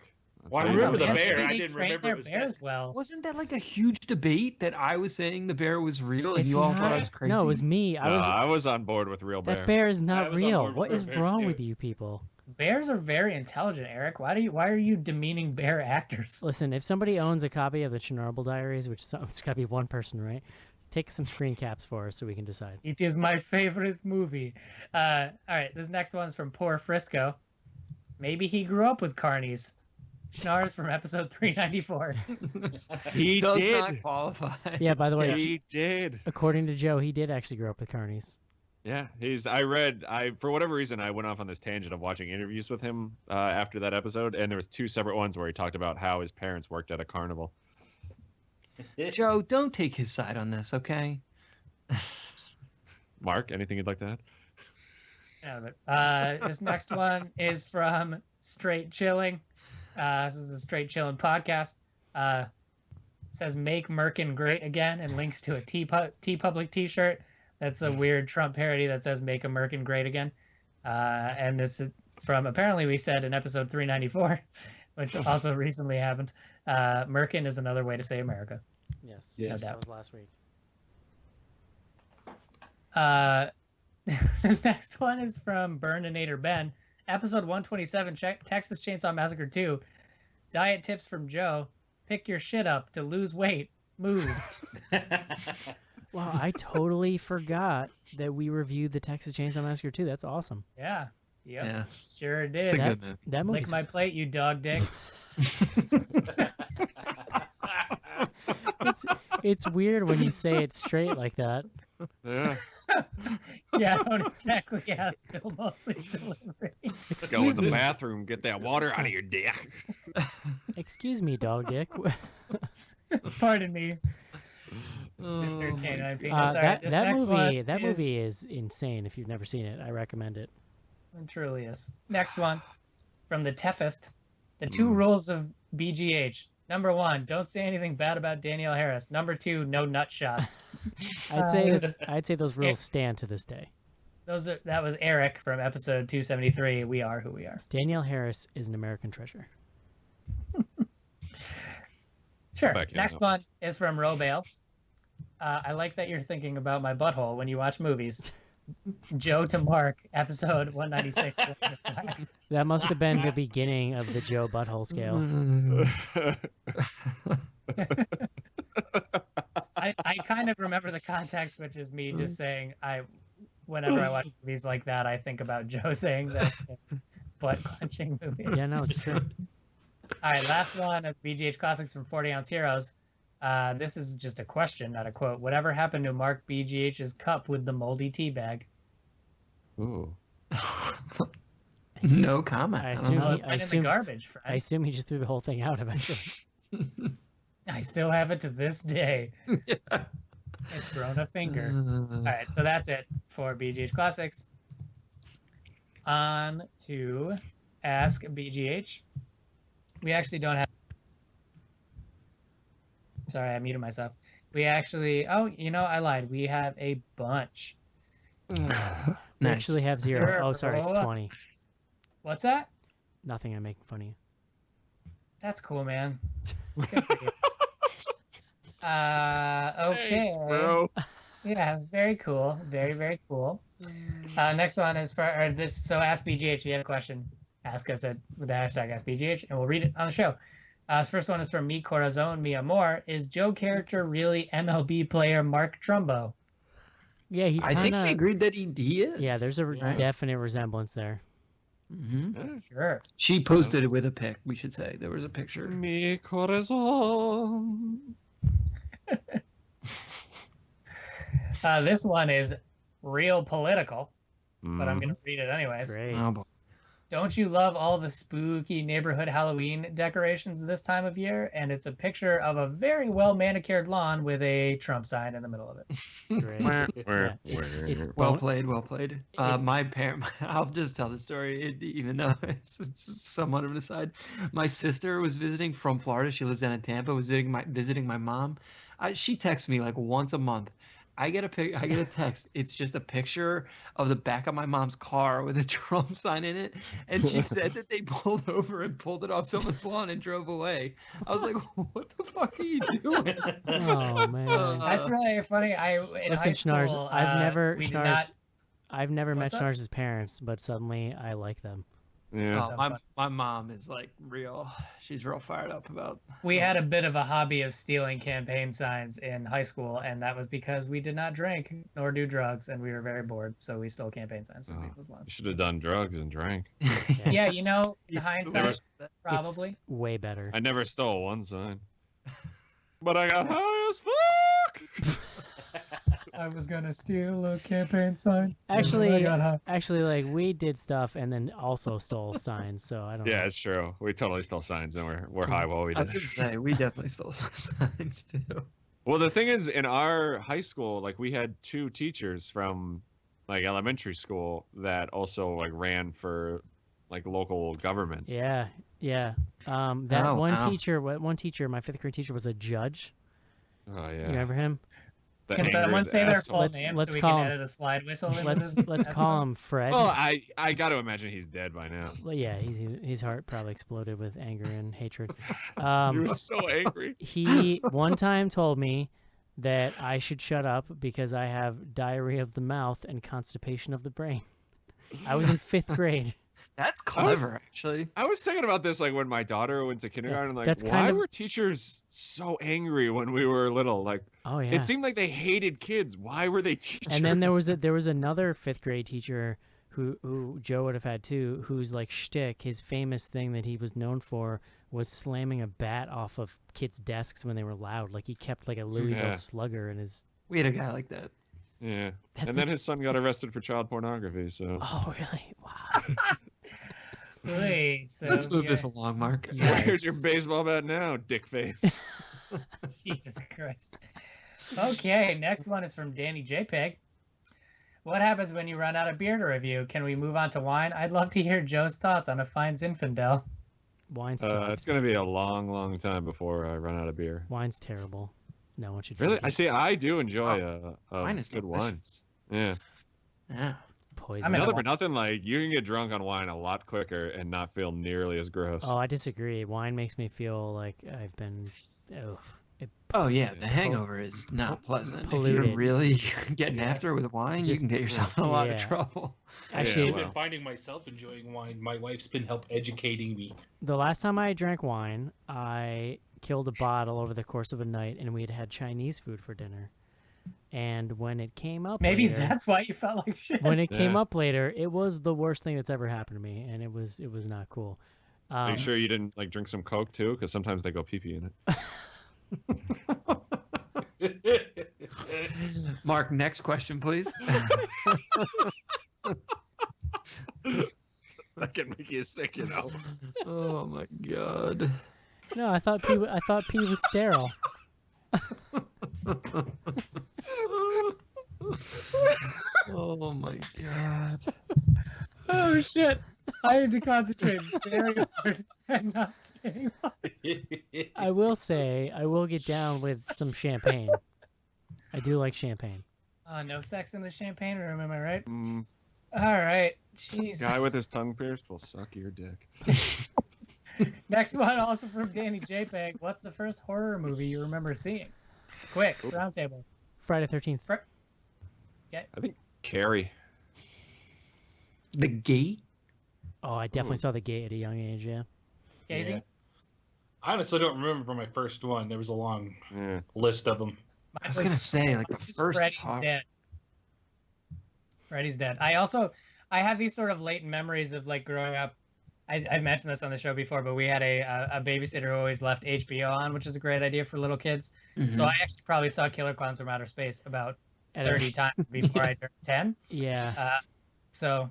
Well, I how you remember do the it. bear. Maybe I they didn't trained remember their it was bears that. well. Wasn't that like a huge debate that I was saying the bear was real and It's you all not- thought I was crazy? No, it was me. I was on board with real bear. That bear is I not was on real. board with What real is bear, wrong too. with you people? Bears are very intelligent, Eric. Why are you demeaning bear actors? Listen, if somebody owns a copy of the Chernobyl Diaries, which it's got to be one person, right? Take some screen caps for us so we can decide. It is my favorite movie. All right, this next one's from Poor Frisco. Maybe he grew up with carnies. Schnars from episode 394. He Does did. not qualify. Yeah, by the way, He did. according to Joe, he did actually grow up with carnies. Yeah, for whatever reason, I went off on this tangent of watching interviews with him after that episode, and there was 2 separate ones where he talked about how his parents worked at a carnival. Joe, don't take his side on this, okay? Mark, anything you'd like to add? Yeah, but, this next one is from Straight Chilling. This is a Straight Chilling podcast. It says "Make Merkin Great Again" and links to a T-Public T-shirt. That's a weird Trump parody that says "Make American Great Again," and it's from apparently we said in episode 394, which also recently happened. Merkin is another way to say America. Yes, Yes. that was last week. The next one is from Burninator Ben, episode 127, Texas Chainsaw Massacre 2. Diet tips from Joe: pick your shit up to lose weight. Mood. Wow, I totally forgot that we reviewed the Texas Chainsaw Massacre 2. That's awesome. Yeah. Yep. Yeah. Sure did. It's a That- good movie. That Lick movie's my plate, you dog dick. it's weird when you say it straight like that. Yeah. Yeah, I don't exactly have still mostly delivery. Go in Excuse the me. bathroom, get that water out of your dick. Excuse me, dog dick. Pardon me, Mr. Canine Penis. All right, that this that next movie one that movie is insane. If you've never seen it, I recommend it. It truly is. Next one from the Tefist. The 2 rules of BGH. Number 1, don't say anything bad about Danielle Harris. Number 2, no nut shots. I'd say those rules stand to this day. That was Eric from episode 273. We are who we are. Danielle Harris is an American treasure. Sure. Back in, Next no. one is from Robale. I like that you're thinking about my butthole when you watch movies. Joe to Mark, episode 196. That must have been the beginning of the Joe butthole scale. I kind of remember the context, which is me just saying whenever I watch movies like that, I think about Joe saying that butt clenching movies. Yeah, no, it's true. All right, last one is BGH Classics from 40 Ounce Heroes. This is just a question, not a quote. Whatever happened to Mark BGH's cup with the moldy tea bag? Ooh. No comment. I I don't assume know. he- Went in the garbage, friend. I assume he just threw the whole thing out eventually. I still have it to this day. It's grown a finger. All right, so that's it for BGH Classics. On to Ask BGH. We actually don't have. Sorry, I muted myself. We actually. Oh, I lied. We have a bunch. We actually have 0. Oh, sorry, it's 20. What's that? Nothing. I'm making fun of you. That's cool, man. Good for you. Okay. Thanks, bro. Yeah, very cool. Very, very cool. Next one is for this. So Ask BGH. If you have a question, ask us with the hashtag Ask BGH, and we'll read it on the show. This first one is from Mi Corazon Mi Amor. Is Joe character really MLB player Mark Trumbo? Yeah, he I think kinda- we agreed that he is. Yeah, there's a Right. definite resemblance there. Mhm. Sure. She posted it with a pic. We should say there was a picture. Mi corazón. This one is real political, but I'm going to read it anyways. Great. Oh, boy. don't you love all the spooky neighborhood Halloween decorations this time of year? And it's a picture of a very well manicured lawn with a Trump sign in the middle of it. Great. Yeah, it's Well played, well played. My parent, I'll just tell the story, even though it's somewhat of an aside. My sister was visiting from Florida. She lives down in Tampa. Was visiting my mom. She texts me like once a month. I get a text. It's just a picture of the back of my mom's car with a Trump sign in it, and she said that they pulled over and pulled it off someone's lawn and drove away. I was like, "What the fuck are you doing?" Oh man, that's really funny. Listen, Schnars, I've never met What's up? Schnars' parents, but suddenly I like them. Yeah. Oh, my mom is like she's real fired up about. We had a bit of a hobby of stealing campaign signs in high school, and that was because we did not drink nor do drugs, and we were very bored, so we stole campaign signs from people's You lawns. should have done drugs and drank. Yeah, you know, in it's- hindsight, probably. It's way better. I never stole one sign. But I got high as fuck! I was gonna steal a campaign sign. Actually, like we did stuff and then also stole signs. So I don't. Yeah, know. it's true. We totally stole signs and we're high while we I did was it. gonna say we definitely stole some signs too. Well, the thing is, in our high school, like we had 2 teachers from like elementary school that also like ran for like local government. Yeah, yeah. That one teacher, my 5th grade teacher, was a judge. Oh yeah. You remember him? The Can someone angriest say their asshole. full name so we can edit a slide whistle into this Let's call him Fred. Well, I got to imagine he's dead by now. Well, yeah, his heart probably exploded with anger and hatred. He was so angry. He one time told me that I should shut up because I have diarrhea of the mouth and constipation of the brain. I was in 5th grade. That's clever, actually. I was thinking about this like when my daughter went to kindergarten. Like, that's why kind of- were teachers so angry when we were little? Like, Oh yeah. it seemed like they hated kids. Why were they teachers? And then there was another 5th grade teacher who Joe would have had too, whose like shtick, his famous thing that he was known for was slamming a bat off of kids' desks when they were loud. Like he kept like a Louisville Slugger in his. We had a guy like that. Yeah. That's And then his son got arrested for child pornography. So. Oh really? Wow. Wait, so, Let's move this along, Mark. Here's your baseball bat now, dick face. Jesus Christ. Okay, next one is from Danny JPEG. What happens when you run out of beer to review? Can we move on to wine? I'd love to hear Joe's thoughts on a fine Zinfandel. Wine sucks. It's gonna be a long, long time before I run out of beer. Wine's terrible. No one should. Really? drink it. I see. I do enjoy Wine is good wine. delicious. Yeah. Yeah. Poison. I'm in a Another for nothing, like you can get drunk on wine a lot quicker and not feel nearly as gross. Oh, I disagree. Wine makes me feel like I've been. Oh yeah, the hangover is not pleasant. If polluted. you're really getting after it with wine, you Just- can get yourself in a lot of yeah. trouble. Actually, I've been finding myself enjoying wine. My wife's been educating me. the last time I drank wine, I killed a bottle over the course of a night, and we had had Chinese food for dinner. And when it came up, Maybe later, that's why you felt like shit. when it came up later, it was the worst thing that's ever happened to me, and it was not cool. Are you sure you didn't like drink some Coke too? Because sometimes they go pee pee in it. Mark, next question, please. That can make you sick, you know. Oh my god. No, I thought pee was sterile. Oh my god. Oh shit! I had to concentrate very hard and not staying on. I will say, I will get down with some champagne. I do like champagne. No sex in the champagne room, am I right? Mm, All right, Jesus. guy with his tongue pierced will suck your dick. Next one, also from Danny JPEG. What's the first horror movie you remember seeing? Quick, roundtable. Friday 13th. I think Carrie. The Gate? Oh, I definitely saw The Gate at a young age, yeah. Casey? Yeah. I honestly don't remember my first one. There was a long list of them. I was gonna say, like, the first Freddy's top- dead. Freddy's dead. I have these sort of latent memories of like growing up. I've mentioned this on the show before, but we had a babysitter who always left HBO on, which is a great idea for little kids. Mhm. So I actually probably saw Killer Clowns from Outer Space about 30 times before I turned 10. Yeah. So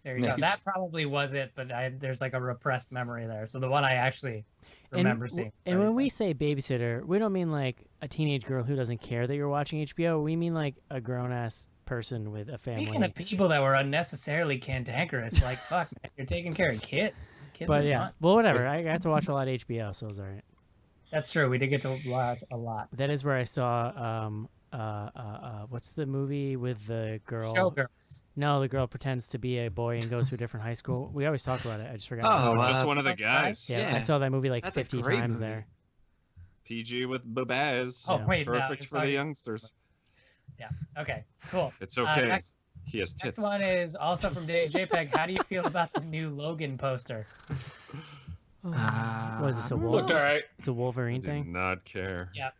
There you go. Nice. That probably was it, but there's like a repressed memory there. So the one I actually remember seeing. And when we say babysitter, we don't mean like a teenage girl who doesn't care that you're watching HBO. We mean like a grown-ass person with a family. Speaking of people that were unnecessarily cantankerous, like, fuck, man, you're taking care of kids. Kids But are yeah, fun. well, whatever. I got to watch a lot of HBO, so it was all right. That's true. We did get to watch a lot. That is where I saw what's the movie with the girl? Showgirls. No, the girl pretends to be a boy and goes to a different high school. We always talk about it. I just forgot. Oh, what it's just called. one of the guys. Yeah, I saw that movie like That's a 50 great times movie. there. PG with Babaz. Oh, wait, no, Perfect it's for the talking- youngsters. Yeah. Okay. Cool. It's okay. Next He has tits. one is also from JPEG. How do you feel about the new Logan poster? What is this, a Looked all right. It's a Wolverine Do thing? not care. Yeah.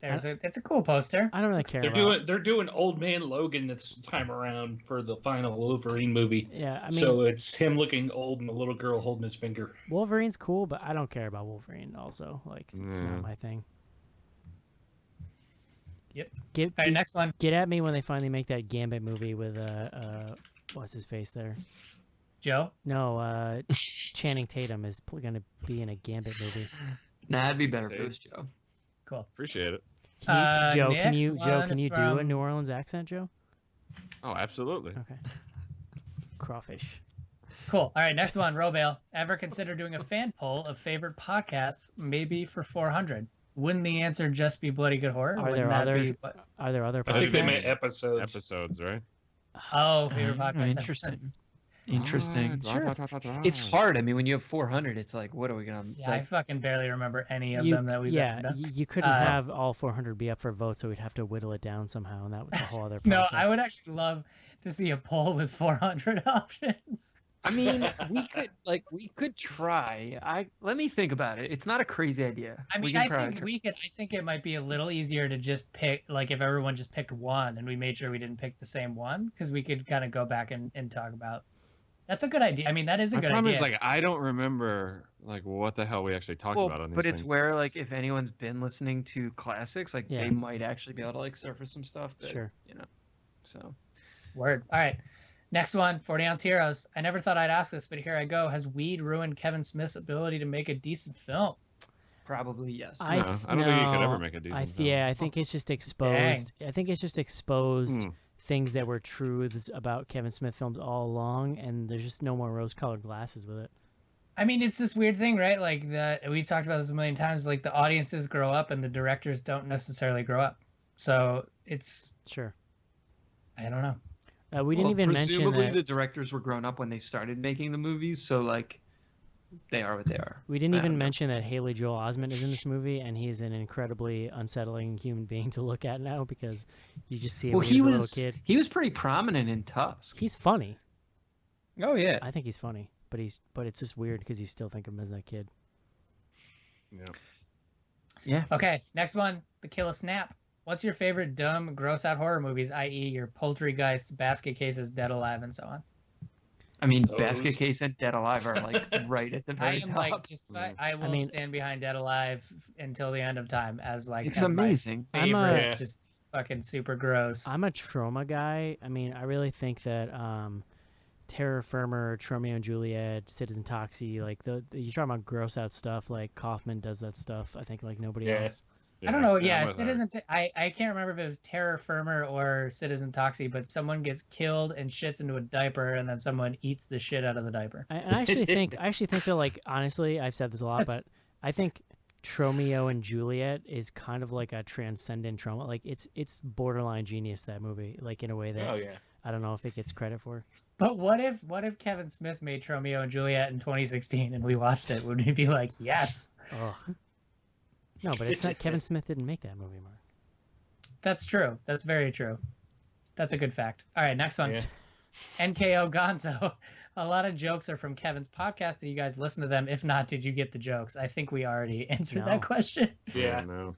It's a cool poster. I don't really care They're doing Old Man Logan this time around for the final Wolverine movie. Yeah, I mean, so it's him looking old and a little girl holding his finger. Wolverine's cool, but I don't care about Wolverine also. Like, it's not my thing. Yep. Get, All right, next one. Get at me when they finally make that Gambit movie with, what's his face there? Joe? No, Channing Tatum is going to be in a Gambit movie. Nah, that'd be better if it was States. Joe. Cool. Appreciate it. Can you, Joe, can next you, Joe, one can is you do a from- New Orleans accent, Joe? Oh, absolutely. Okay. Crawfish. Cool. All right, next one. Robale. Ever consider doing a fan poll of favorite podcasts, maybe for 400? Wouldn't the answer just be Bloody Good Horror? Are Wouldn't there that other? be what- Are there other podcasts? I think they meant episodes. Episodes, right? Oh, favorite Oh, podcast. interesting. Interesting. Sure. It's hard. I mean, when you have 400, it's like, what are we gonna? Yeah, I Like, fucking barely remember any of You- them that we've yeah, ever done. you couldn't Uh, have all 400 be up for vote, so we'd have to whittle it down somehow, and that was a whole other No, process. I would actually love to see a poll with 400 options. I mean, we could try. Let me think about it. It's not a crazy idea. I We mean, can I probably think try. I think it might be a little easier to just pick, like, if everyone just picked one and we made sure we didn't pick the same one, because we could kind of go back and talk about. That's a good idea. I mean, that is a My good problem idea. is like I don't remember like what the hell we actually talked Well, about on these but it's things. where like if anyone's been listening to classics, like Yeah. they might actually be able to like surface some stuff. That, Sure. You know. So. Word. All right. Next one, 40 Ounce Heroes. I never thought I'd ask this, but here I go. Has weed ruined Kevin Smith's ability to make a decent film? Probably yes. No, I don't think he could ever make a decent film. Yeah, I think it's just exposed. I think it's just exposed things that were truths about Kevin Smith films all along, and there's just no more rose-colored glasses with it. I mean, it's this weird thing, right? Like we've talked about this a million times. Like the audiences grow up, and the directors don't necessarily grow up. So it's Sure. I don't know. We didn't even mention presumably that. the directors were grown up when they started making the movies, so like they are what they are. We didn't I even don't know. mention that Haley Joel Osment is in this movie, and he's an incredibly unsettling human being to look at now because you just see him Well, when he's he a little was kid. he was pretty prominent in Tusk. He's funny. Oh yeah. I think he's funny, but it's just weird because you still think of him as that kid. Yeah. Yeah. Okay, next one, The Kill a Snap. What's your favorite dumb, gross out horror movies, i.e., your Poultrygeist, Basket Cases, Dead Alive, and so on? I mean, Those- Basket Case and Dead Alive are like right at the I very am top. like just I will mean- stand behind Dead Alive until the end of time as like It's as my amazing. I'm a- favorite, Yeah. just fucking super gross. I'm a trauma guy. I mean, I really think that Terror Firmer, Romeo and Juliet, Citizen Toxie, like you're talking about gross out stuff. Like Kaufman does that stuff. I think like nobody Yeah. else. I don't know. I'm Yeah, with her. Citizen. I can't remember if it was Terror Firmer or Citizen Toxie, but someone gets killed and shits into a diaper, and then someone eats the shit out of the diaper. I actually think that like honestly, I've said this a lot, That's- but I think Romeo and Juliet is kind of like a transcendent trauma. Like it's borderline genius, that movie. Like in a way that Oh yeah. I don't know if it gets credit for. But what if Kevin Smith made Romeo and Juliet in 2016 and we watched it? Would we be like, yes? Oh. No, but it's not. Kevin Smith didn't make that movie, Mark. That's true. That's very true. That's a good fact. All right, next one. Yeah. NKO Gonzo. A lot of jokes are from Kevin's podcast. Did you guys listen to them? If not, did you get the jokes? I think we already answered No. that question. Yeah. No.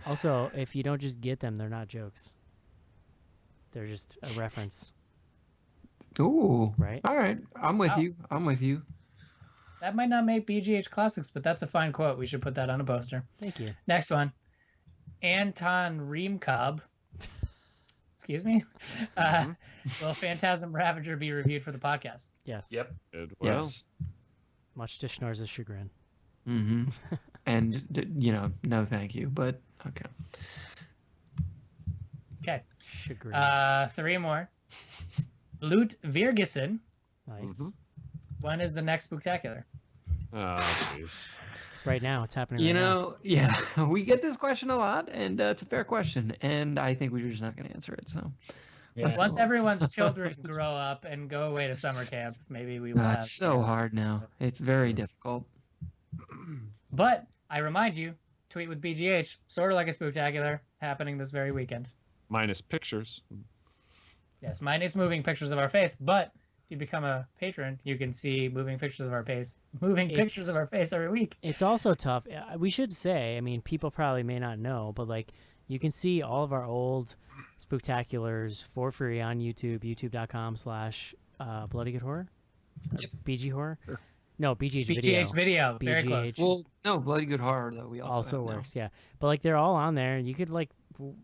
Also, if you don't just get them, they're not jokes. They're just a reference, Ooh. right? All right. I'm with Wow. you. I'm with you. That might not make BGH classics, but that's a fine quote. We should put that on a poster. Thank you. Next one. Anton Reemkob. excuse me, will Phantasm Ravager be reviewed for the podcast? Yes. Yep. Good. Well, Yes. Much to Schnorz's chagrin. Mm-hmm. And no, thank you. But okay. Okay. Chagrin. 3 more. Loot Virgison. Nice. When is the next Spooktacular? oh, jeez. Right now, it's happening right now. Yeah, we get this question a lot, and it's a fair question, and I think we're just not going to answer it. So, Yeah. Once everyone's children grow up and go away to summer camp, maybe we will have. it's so hard now. It's very difficult. But I remind you, Tweet with BGH, sort of like a Spooktacular, happening this very weekend. Minus pictures. Yes, minus moving pictures of our face, but if you become a patron, you can see moving pictures of our face. Pictures of our face every week. It's also tough. We should say, I mean, people probably may not know, but like you can see all of our old Spooktaculars for free on YouTube, youtube.com/Bloody Good Horror. Yep. BG Horror. Sure. No, BGH video. BGH video. Very close. Well, no, Bloody Good Horror though. We also have works, yeah. But like they're all on there. You could like,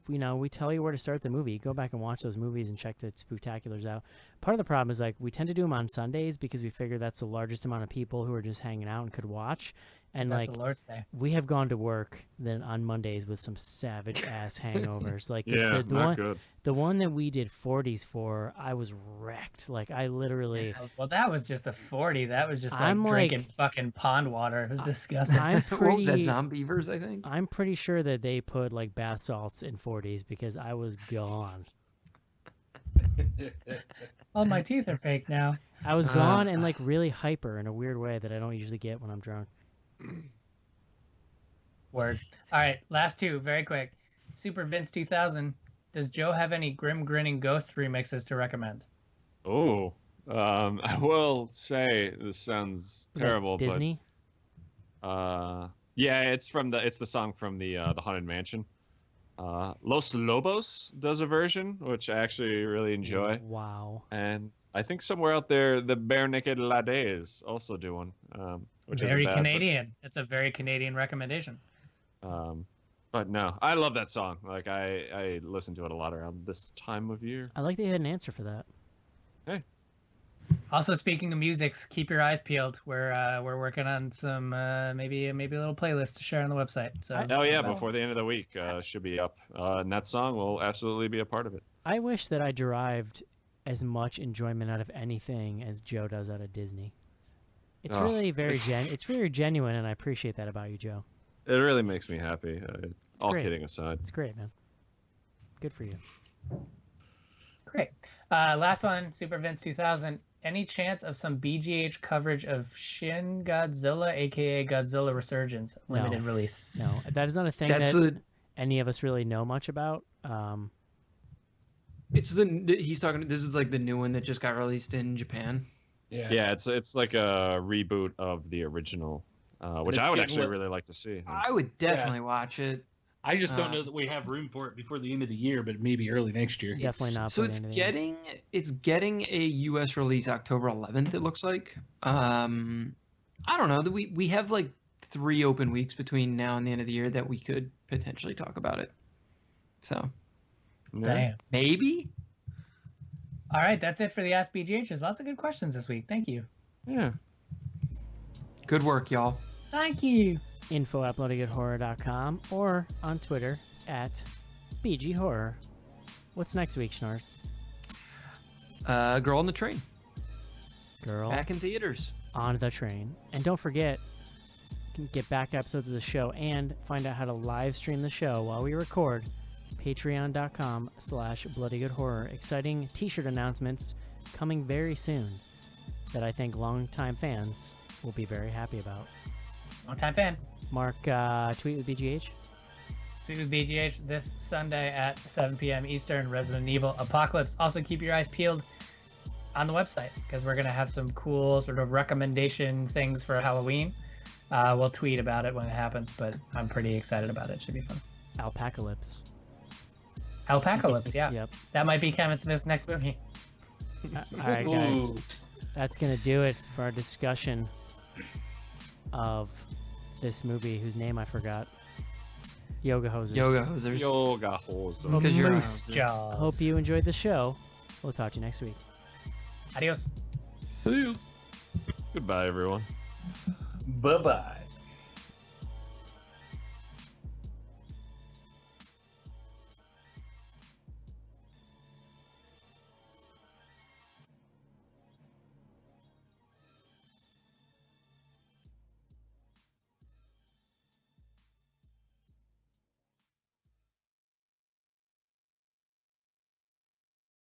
we tell you where to start the movie. Go back and watch those movies and check the Spooktaculars out. Part of the problem is like we tend to do them on Sundays because we figure that's the largest amount of people who are just hanging out and could watch. And That's like the Lord's Day. we have gone to work then on Mondays with some savage ass hangovers. Like Yeah, the not one, good. the one that we did 40s for, I was wrecked. Like I literally, Well, that was just a 40. That was just like I'm drinking like- fucking pond water. It was disgusting. I'm What was that, pretty, Zombievers, I think? I'm pretty sure that they put like bath salts in 40s because I was gone. All my teeth are fake now. I was gone and like really hyper in a weird way that I don't usually get when I'm drunk. Word. All right, last 2, very quick. Super Vince 2000. Does Joe have any Grim Grinning Ghost remixes to recommend? Oh, I will say this sounds Was that terrible, Disney? but yeah, it's the song from the Haunted Mansion. Los Lobos does a version, which I actually really enjoy, Wow. and I think somewhere out there the Bare Naked Lades also do one, which isn't Very bad, Canadian. It's a very Canadian recommendation. But no, I love that song. Like I listen to it a lot around this time of year. I like that you had an answer for that. Hey. Also, speaking of musics, keep your eyes peeled. We're working on some maybe a little playlist to share on the website. So Oh yeah, before the end of the week should be up, and that song will absolutely be a part of it. I wish that I derived as much enjoyment out of anything as Joe does out of Disney. It's Oh. really it's very genuine, and I appreciate that about you, Joe. It really makes me happy. All great. kidding aside. It's great, man. Good for you. Great. Last one, Super Vince 2000. Any chance of some BGH coverage of Shin Godzilla, aka Godzilla Resurgence, limited release? No, that is not a thing any of us really know much about. It's he's talking. This is like the new one that just got released in Japan. Yeah, it's like a reboot of the original, which I would actually really like to see. I would definitely watch it. I just don't know that we have room for it before the end of the year, but maybe early next year. Definitely not. So it's getting a U.S. release October 11th. It looks like. I don't know. We have like 3 open weeks between now and the end of the year that we could potentially talk about it. So. Damn. Maybe. All right, that's it for the Ask BGHs. Lots of good questions this week. Thank you. Yeah. Good work, y'all. Thank you. info@bloodygoodhorror.com or on Twitter @BGHorror. What's next week, Schnorrs? Girl on the Train. Girl. Back in theaters. On the train. And don't forget, you can get back episodes of the show and find out how to live stream the show while we record. Patreon.com/bloodygoodhorror. Exciting t-shirt announcements coming very soon that I think longtime fans will be very happy about. Long time fan. Mark, tweet with BGH. Tweet with BGH this Sunday at 7 p.m. Eastern, Resident Evil Apocalypse. Also, keep your eyes peeled on the website because we're going to have some cool sort of recommendation things for Halloween. We'll tweet about it when it happens, but I'm pretty excited about it. Should be fun. Alpacalypse. Alpacalypse, yeah. Yep. That might be Kevin Smith's next movie. All right, guys. That's going to do it for our discussion of this movie whose name I forgot. Yoga hosers. Yoga hosers. Yoga hosers. Because you're a Moose hoser. jaws. Hope you enjoyed the show. We'll talk to you next week. Adios. See you. Goodbye, everyone. Bye bye.